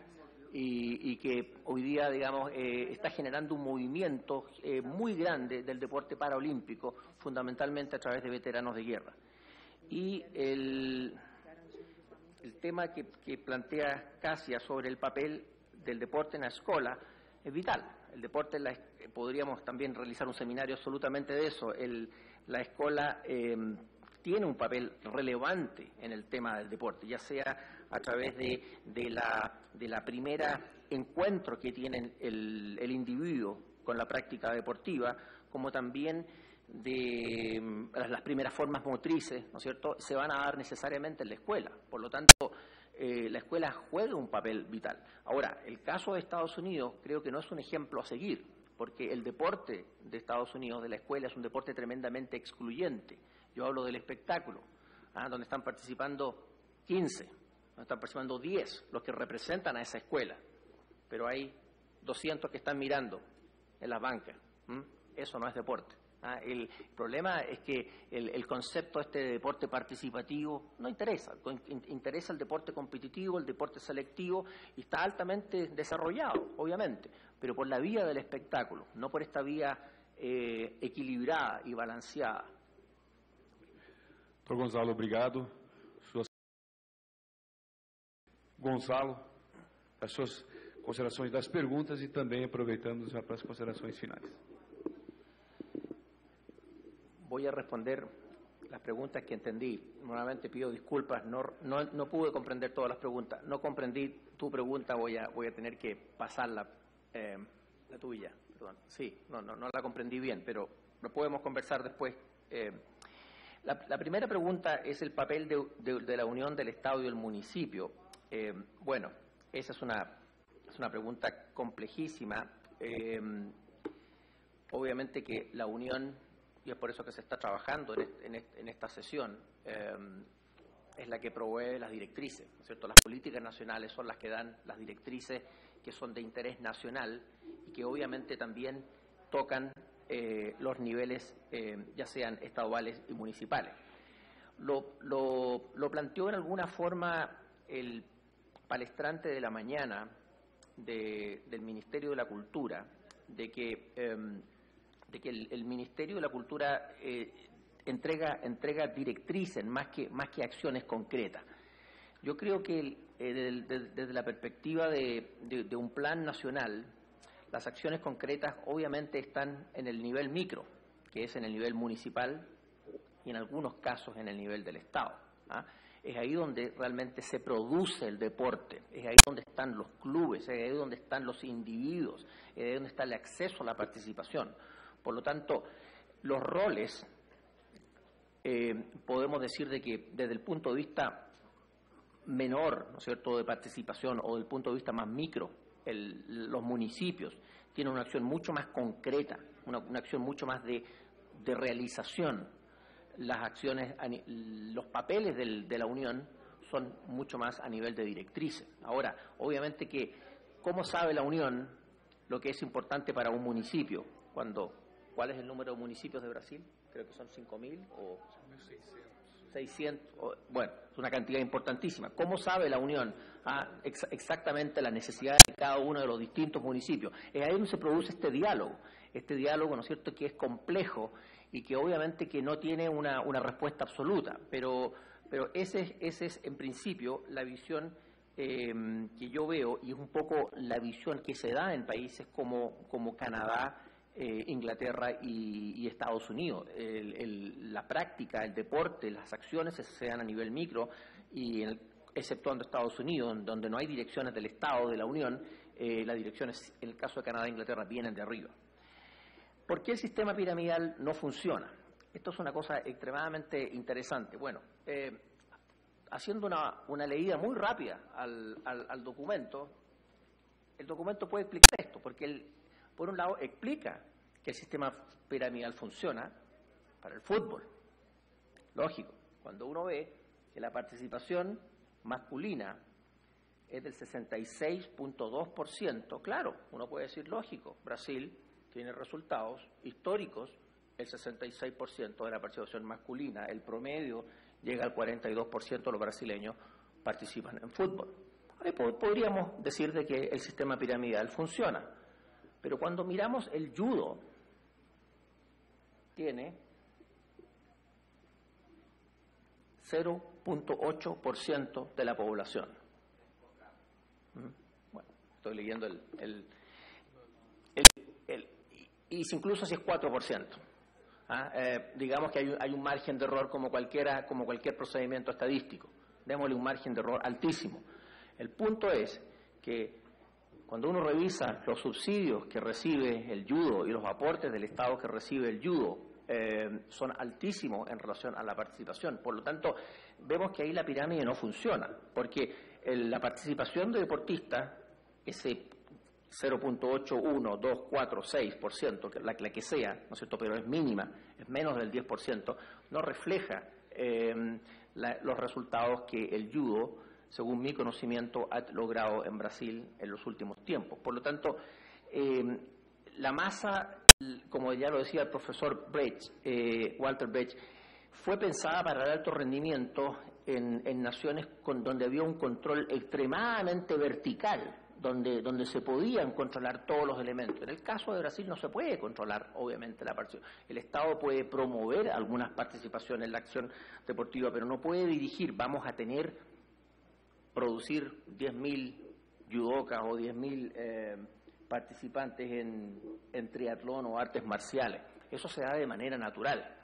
Y que hoy día, digamos, está generando un movimiento muy grande del deporte paraolímpico, fundamentalmente a través de veteranos de guerra. Y el tema que plantea Casia sobre el papel del deporte en la escuela es vital. El deporte, podríamos también realizar un seminario absolutamente de eso. La escuela tiene un papel relevante en el tema del deporte, ya sea a través de la primera encuentro que tiene el individuo con la práctica deportiva, como también de las primeras formas motrices, ¿no es cierto?, se van a dar necesariamente en la escuela. Por lo tanto, la escuela juega un papel vital. Ahora, el caso de Estados Unidos creo que no es un ejemplo a seguir, porque el deporte de Estados Unidos, de la escuela, es un deporte tremendamente excluyente. Yo hablo del espectáculo, donde están participando 15, donde están participando 10, los que representan a esa escuela, pero hay 200 que están mirando en las bancas. Eso no es deporte. El problema es que el concepto de deporte participativo no interesa. Interesa el deporte competitivo, el deporte selectivo, y está altamente desarrollado, obviamente, pero por la vía del espectáculo, no por esta vía equilibrada y balanceada. Doutor Gonzalo, obrigado. Gonzalo, as suas considerações das perguntas e também aproveitando já para as considerações finais. Voy a responder las preguntas que entendí. Nuevamente pido disculpas, no pude comprender todas las preguntas. No comprendí tu pregunta, voy a tener que pasar la tuya. Perdón. Sí, no la comprendí bien, pero lo podemos conversar después. La primera pregunta es el papel de la unión del Estado y del municipio. Bueno, esa es una pregunta complejísima. Obviamente que la unión, y es por eso que se está trabajando en esta sesión, es la que provee las directrices, ¿no es cierto? Las políticas nacionales son las que dan las directrices que son de interés nacional y que obviamente también tocan los niveles, ya sean estaduales y municipales. Lo planteó en alguna forma el palestrante de la mañana del Ministerio de la Cultura, de que que el Ministerio de la Cultura entrega directrices más que acciones concretas. Yo creo que desde la perspectiva de un plan nacional, las acciones concretas obviamente están en el nivel micro, que es en el nivel municipal y en algunos casos en el nivel del Estado. Es ahí donde realmente se produce el deporte, es ahí donde están los clubes, es ahí donde están los individuos, es ahí donde está el acceso a la participación. Por lo tanto, los roles, podemos decir de que desde el punto de vista menor, ¿no es cierto?, de participación o del punto de vista más micro, los municipios tienen una acción mucho más concreta, una acción mucho más de realización. Las acciones, los papeles de la Unión son mucho más a nivel de directrices. Ahora, obviamente que, ¿cómo sabe la Unión lo que es importante para un municipio? ¿Cuál es el número de municipios de Brasil? Creo que son 5.000 o 600. Bueno, es una cantidad importantísima. ¿Cómo sabe la Unión exactamente la necesidad de cada uno de los distintos municipios? Es ahí donde se produce este diálogo, ¿no es cierto?, que es complejo y que obviamente que no tiene una respuesta absoluta, pero ese es en principio la visión que yo veo, y es un poco la visión que se da en países como Canadá, Inglaterra y Estados Unidos. La práctica, el deporte, las acciones se dan a nivel micro, y exceptuando Estados Unidos, donde no hay direcciones del Estado, de la Unión, las direcciones, en el caso de Canadá e Inglaterra, vienen de arriba. ¿Por qué el sistema piramidal no funciona? Esto es una cosa extremadamente interesante. Bueno, haciendo una leída muy rápida al documento, el documento puede explicar esto, porque por un lado explica que el sistema piramidal funciona para el fútbol. Lógico, cuando uno ve que la participación masculina es del 66.2%, claro, uno puede decir lógico, Brasil tiene resultados históricos, el 66% de la participación masculina, el promedio llega al 42% de los brasileños participan en fútbol. Ahí podríamos decir de que el sistema piramidal funciona, pero cuando miramos el judo, tiene 0.8% de la población. Bueno, estoy leyendo y incluso si es 4%. Digamos que hay un margen de error como cualquier procedimiento estadístico. Démosle un margen de error altísimo. El punto es que cuando uno revisa los subsidios que recibe el judo y los aportes del Estado que recibe el judo, son altísimos en relación a la participación. Por lo tanto, vemos que ahí la pirámide no funciona, porque la participación de deportistas, ese 0.81, 2, 4, 6%, la que sea, ¿no es cierto?, pero es mínima, es menos del 10%, no refleja los resultados que el judo, según mi conocimiento, ha logrado en Brasil en los últimos tiempos. Por lo tanto, la masa, como ya lo decía el profesor Walter Brecht, fue pensada para el alto rendimiento en naciones donde había un control extremadamente vertical, donde se podían controlar todos los elementos. En el caso de Brasil no se puede controlar, obviamente, la participación. El Estado puede promover algunas participaciones en la acción deportiva, pero no puede dirigir. Vamos a producir 10.000 judocas o 10.000 participantes en triatlón o artes marciales. Eso se da de manera natural.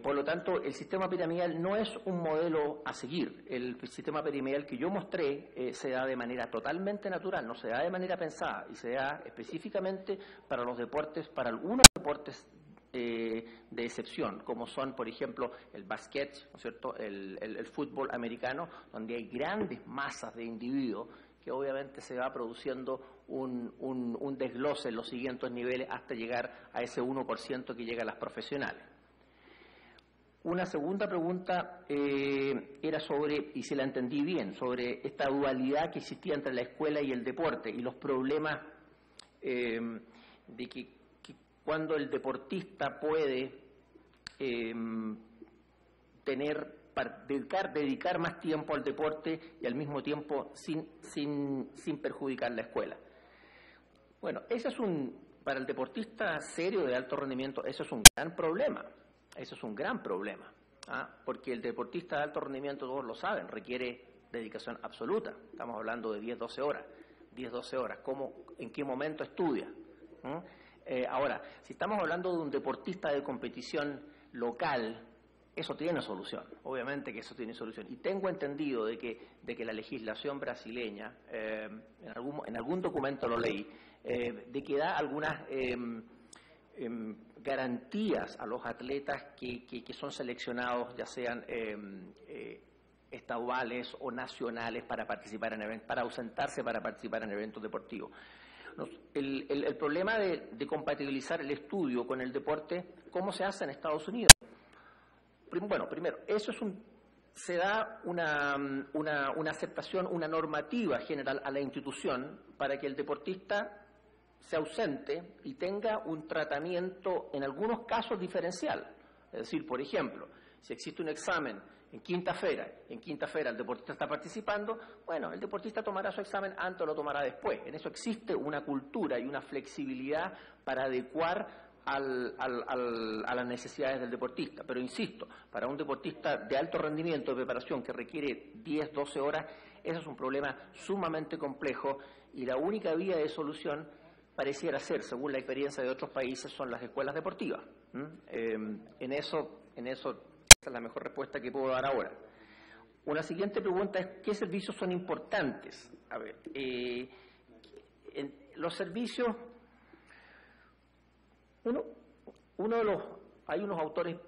Por lo tanto, el sistema piramidal no es un modelo a seguir. El sistema piramidal que yo mostré se da de manera totalmente natural, no se da de manera pensada, y se da específicamente para los deportes, para algunos deportes de excepción, como son, por ejemplo, el básquet, ¿no es cierto?, el fútbol americano, donde hay grandes masas de individuos que obviamente se va produciendo un desglose en los siguientes niveles hasta llegar a ese 1% que llega a las profesionales. Una segunda pregunta era sobre, y si la entendí bien, sobre esta dualidad que existía entre la escuela y el deporte y los problemas de que cuando el deportista puede dedicar más tiempo al deporte y al mismo tiempo sin perjudicar la escuela. Bueno, ese es para el deportista serio de alto rendimiento eso es un gran problema. Eso es un gran problema. Porque el deportista de alto rendimiento, todos lo saben, requiere dedicación absoluta. Estamos hablando de 10, 12 horas. 10, 12 horas. ¿En qué momento estudia? Ahora, si estamos hablando de un deportista de competición local, eso tiene solución. Obviamente que eso tiene solución. Y tengo entendido de que la legislación brasileña, en algún documento lo leí, de que da algunas garantías a los atletas que son seleccionados, ya sean estaduales o nacionales, para participar en eventos, para ausentarse para participar en eventos deportivos. El problema de compatibilizar el estudio con el deporte, ¿cómo se hace en Estados Unidos? Bueno, primero, se da una aceptación, una normativa general a la institución para que el deportista se ausente y tenga un tratamiento, en algunos casos, diferencial. Es decir, por ejemplo, si existe un examen en quinta fera el deportista está participando, bueno, el deportista tomará su examen antes o lo tomará después. En eso existe una cultura y una flexibilidad para adecuar a las necesidades del deportista. Pero insisto, para un deportista de alto rendimiento de preparación que requiere 10, 12 horas, eso es un problema sumamente complejo y la única vía de solución pareciera ser, según la experiencia de otros países, son las escuelas deportivas. En eso esa es la mejor respuesta que puedo dar ahora. Una siguiente pregunta es, ¿qué servicios son importantes? A ver, los servicios, hay unos autores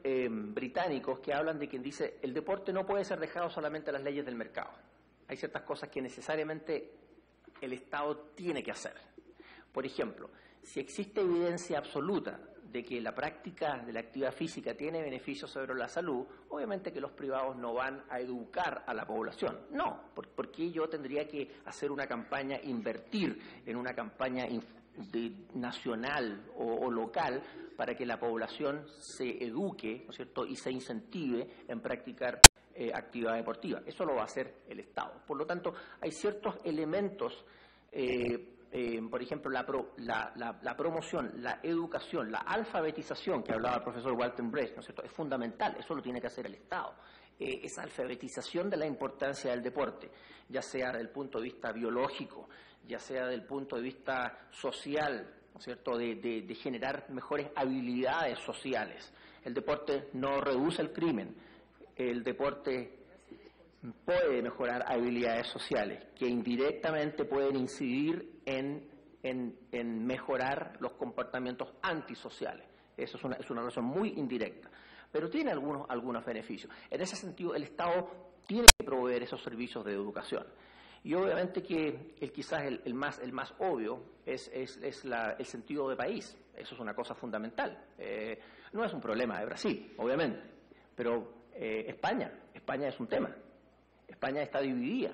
británicos que hablan de quien dice, el deporte no puede ser dejado solamente a las leyes del mercado. Hay ciertas cosas que necesariamente el Estado tiene que hacer. Por ejemplo, si existe evidencia absoluta de que la práctica de la actividad física tiene beneficios sobre la salud, obviamente que los privados no van a educar a la población. No, porque yo tendría que hacer una campaña, invertir en una campaña nacional o local para que la población se eduque, ¿no es cierto?, y se incentive en practicar actividad deportiva. Eso lo va a hacer el Estado. Por lo tanto, hay ciertos elementos, por ejemplo, la promoción, la educación, la alfabetización que hablaba el profesor Walter Brecht, ¿no es cierto?, es fundamental. Eso lo tiene que hacer el Estado. Esa alfabetización de la importancia del deporte, ya sea desde el punto de vista biológico, ya sea desde el punto de vista social, ¿no es cierto?, de generar mejores habilidades sociales. El deporte no reduce el crimen, el deporte puede mejorar habilidades sociales que indirectamente pueden incidir en mejorar los comportamientos antisociales. Eso es una razón muy indirecta, pero tiene algunos beneficios. En ese sentido, el Estado tiene que proveer esos servicios de educación. Y obviamente que quizás el más obvio es el sentido de país. Eso es una cosa fundamental. No es un problema de Brasil, obviamente, pero España es un tema. España está dividida.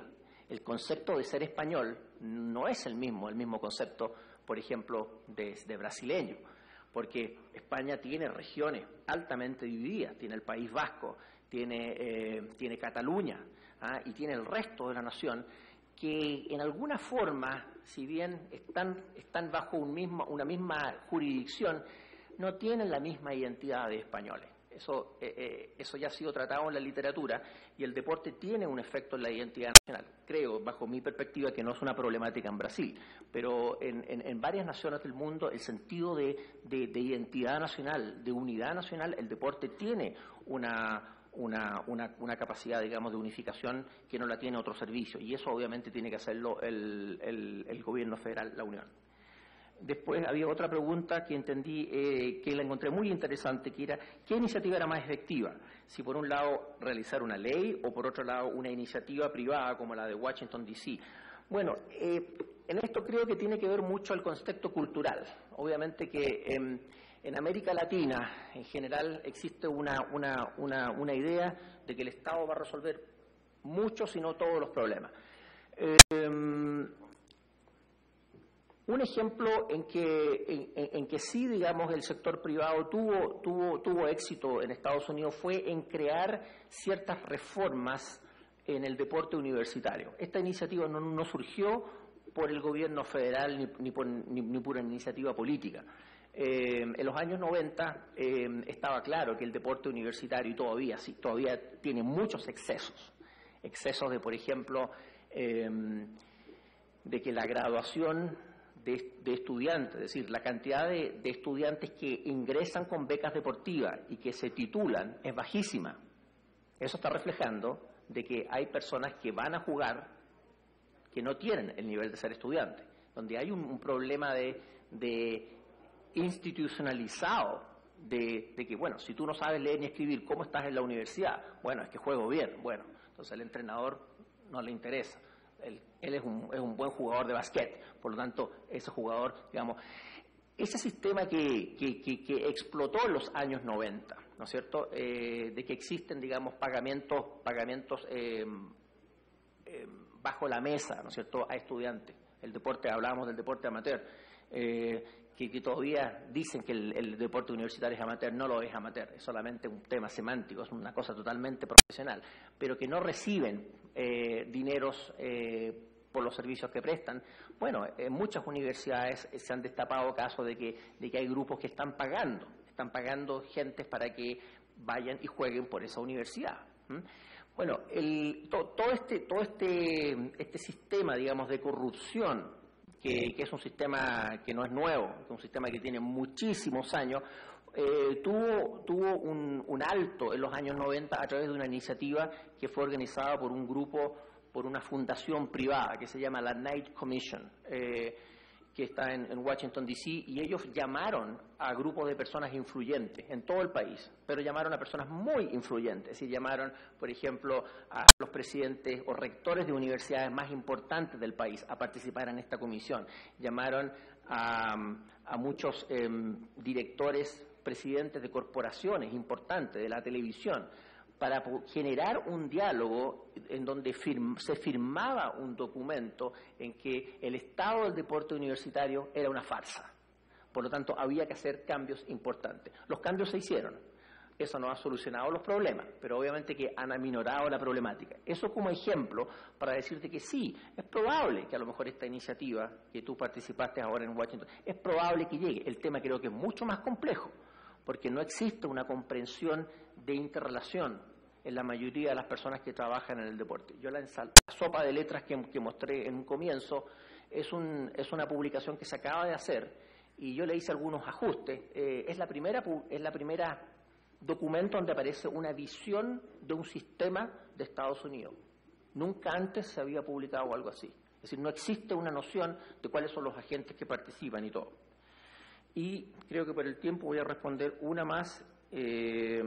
El concepto de ser español no es el mismo concepto, por ejemplo, de brasileño, porque España tiene regiones altamente divididas, tiene el País Vasco, tiene Cataluña, y tiene el resto de la nación, que en alguna forma, si bien están bajo una misma jurisdicción, no tienen la misma identidad de españoles. Eso ya ha sido tratado en la literatura y el deporte tiene un efecto en la identidad nacional. Creo, bajo mi perspectiva, que no es una problemática en Brasil, pero en varias naciones del mundo el sentido de identidad nacional, de unidad nacional, el deporte tiene una capacidad, digamos, de unificación que no la tiene otro servicio, y eso obviamente tiene que hacerlo el gobierno federal, la Unión. Después había otra pregunta que entendí, que la encontré muy interesante, que era ¿qué iniciativa era más efectiva? Si por un lado realizar una ley o por otro lado una iniciativa privada como la de Washington D.C. Bueno, en esto creo que tiene que ver mucho el concepto cultural. Obviamente que en América Latina en general existe una idea de que el Estado va a resolver muchos, si no todos los problemas. Un ejemplo en que sí, digamos, el sector privado tuvo éxito en Estados Unidos fue en crear ciertas reformas en el deporte universitario. Esta iniciativa no surgió por el gobierno federal ni por una iniciativa política. En los años 90 estaba claro que el deporte universitario, y todavía tiene muchos excesos de, por ejemplo, de que la graduación de estudiantes, es decir, la cantidad de estudiantes que ingresan con becas deportivas y que se titulan es bajísima. Eso está reflejando de que hay personas que van a jugar que no tienen el nivel de ser estudiante, donde hay un problema de institucionalizado de que, bueno, si tú no sabes leer ni escribir, ¿cómo estás en la universidad? Bueno, es que juego bien. Bueno, entonces al entrenador no le interesa. Él es un buen jugador de básquet, por lo tanto, ese jugador, digamos, ese sistema que explotó en los años 90, ¿no es cierto?, de que existen, digamos, pagamientos bajo la mesa, ¿no es cierto?, a estudiantes. El deporte, hablábamos del deporte amateur, que todavía dicen que el deporte universitario es amateur. No lo es amateur, es solamente un tema semántico, es una cosa totalmente profesional, pero que no reciben dineros por los servicios que prestan. Bueno, en muchas universidades se han destapado casos de que hay grupos que están pagando gentes para que vayan y jueguen por esa universidad. Bueno, todo este sistema, digamos, de corrupción, que es un sistema que no es nuevo, que es un sistema que tiene muchísimos años, tuvo un alto en los años 90 a través de una iniciativa que fue organizada por un grupo, por una fundación privada que se llama la Knight Commission, que está en Washington, D.C., y ellos llamaron a grupos de personas influyentes en todo el país, pero llamaron a personas muy influyentes, y llamaron, por ejemplo, a los presidentes o rectores de universidades más importantes del país a participar en esta comisión, llamaron a muchos directores, presidentes de corporaciones importantes de la televisión, para generar un diálogo en donde se firmaba un documento en que el estado del deporte universitario era una farsa. Por lo tanto, había que hacer cambios importantes. Los cambios se hicieron. Eso no ha solucionado los problemas, pero obviamente que han aminorado la problemática. Eso como ejemplo para decirte que sí, es probable que a lo mejor esta iniciativa que tú participaste ahora en Washington, es probable que llegue. El tema creo que es mucho más complejo, porque no existe una comprensión de interrelación en la mayoría de las personas que trabajan en el deporte. Yo la sopa de letras que mostré en un comienzo es una publicación que se acaba de hacer y yo le hice algunos ajustes. Es la primera documento donde aparece una visión de un sistema de Estados Unidos. Nunca antes se había publicado algo así. Es decir, no existe una noción de cuáles son los agentes que participan y todo. Y creo que por el tiempo voy a responder una más. ¿Qué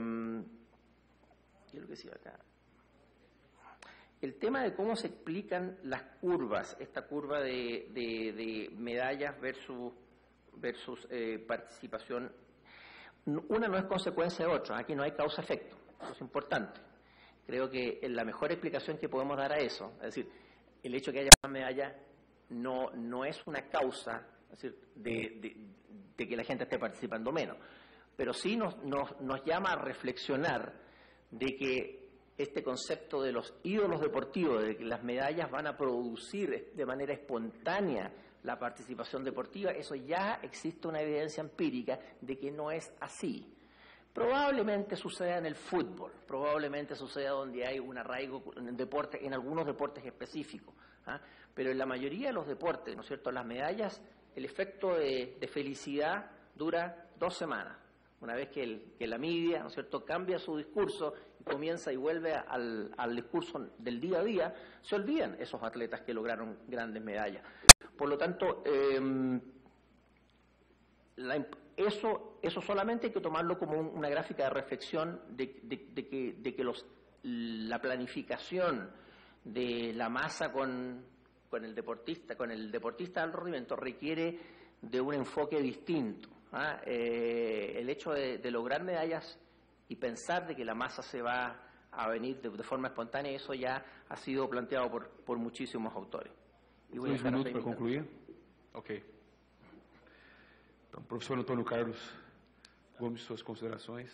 es lo que decía acá? El tema de cómo se explican las curvas, esta curva de medallas versus participación. Una no es consecuencia de otra, aquí no hay causa-efecto, eso es importante. Creo que la mejor explicación que podemos dar a eso, es decir, el hecho de que haya más medallas no es una causa, es decir, de que la gente esté participando menos, pero sí nos llama a reflexionar de que este concepto de los ídolos deportivos, de que las medallas van a producir de manera espontánea la participación deportiva, eso ya existe una evidencia empírica de que no es así. Probablemente suceda en el fútbol, probablemente suceda donde hay un arraigo en algunos deportes específicos, pero en la mayoría de los deportes, ¿no es cierto?, las medallas, el efecto de felicidad dura 2 semanas. Una vez que la media, ¿no es cierto?, cambia su discurso y comienza y vuelve al discurso del día a día, se olvidan esos atletas que lograron grandes medallas. Por lo tanto, eso solamente hay que tomarlo como una gráfica de reflexión de que la planificación de la masa con el deportista de alto rendimiento requiere de un enfoque distinto. El hecho de lograr medallas y pensar de que la masa se va a venir de forma espontánea, eso ya ha sido planteado por muchísimos autores. E 2 minutos para concluir? Ok. Então, professor Antônio Carlos Gomes, suas considerações.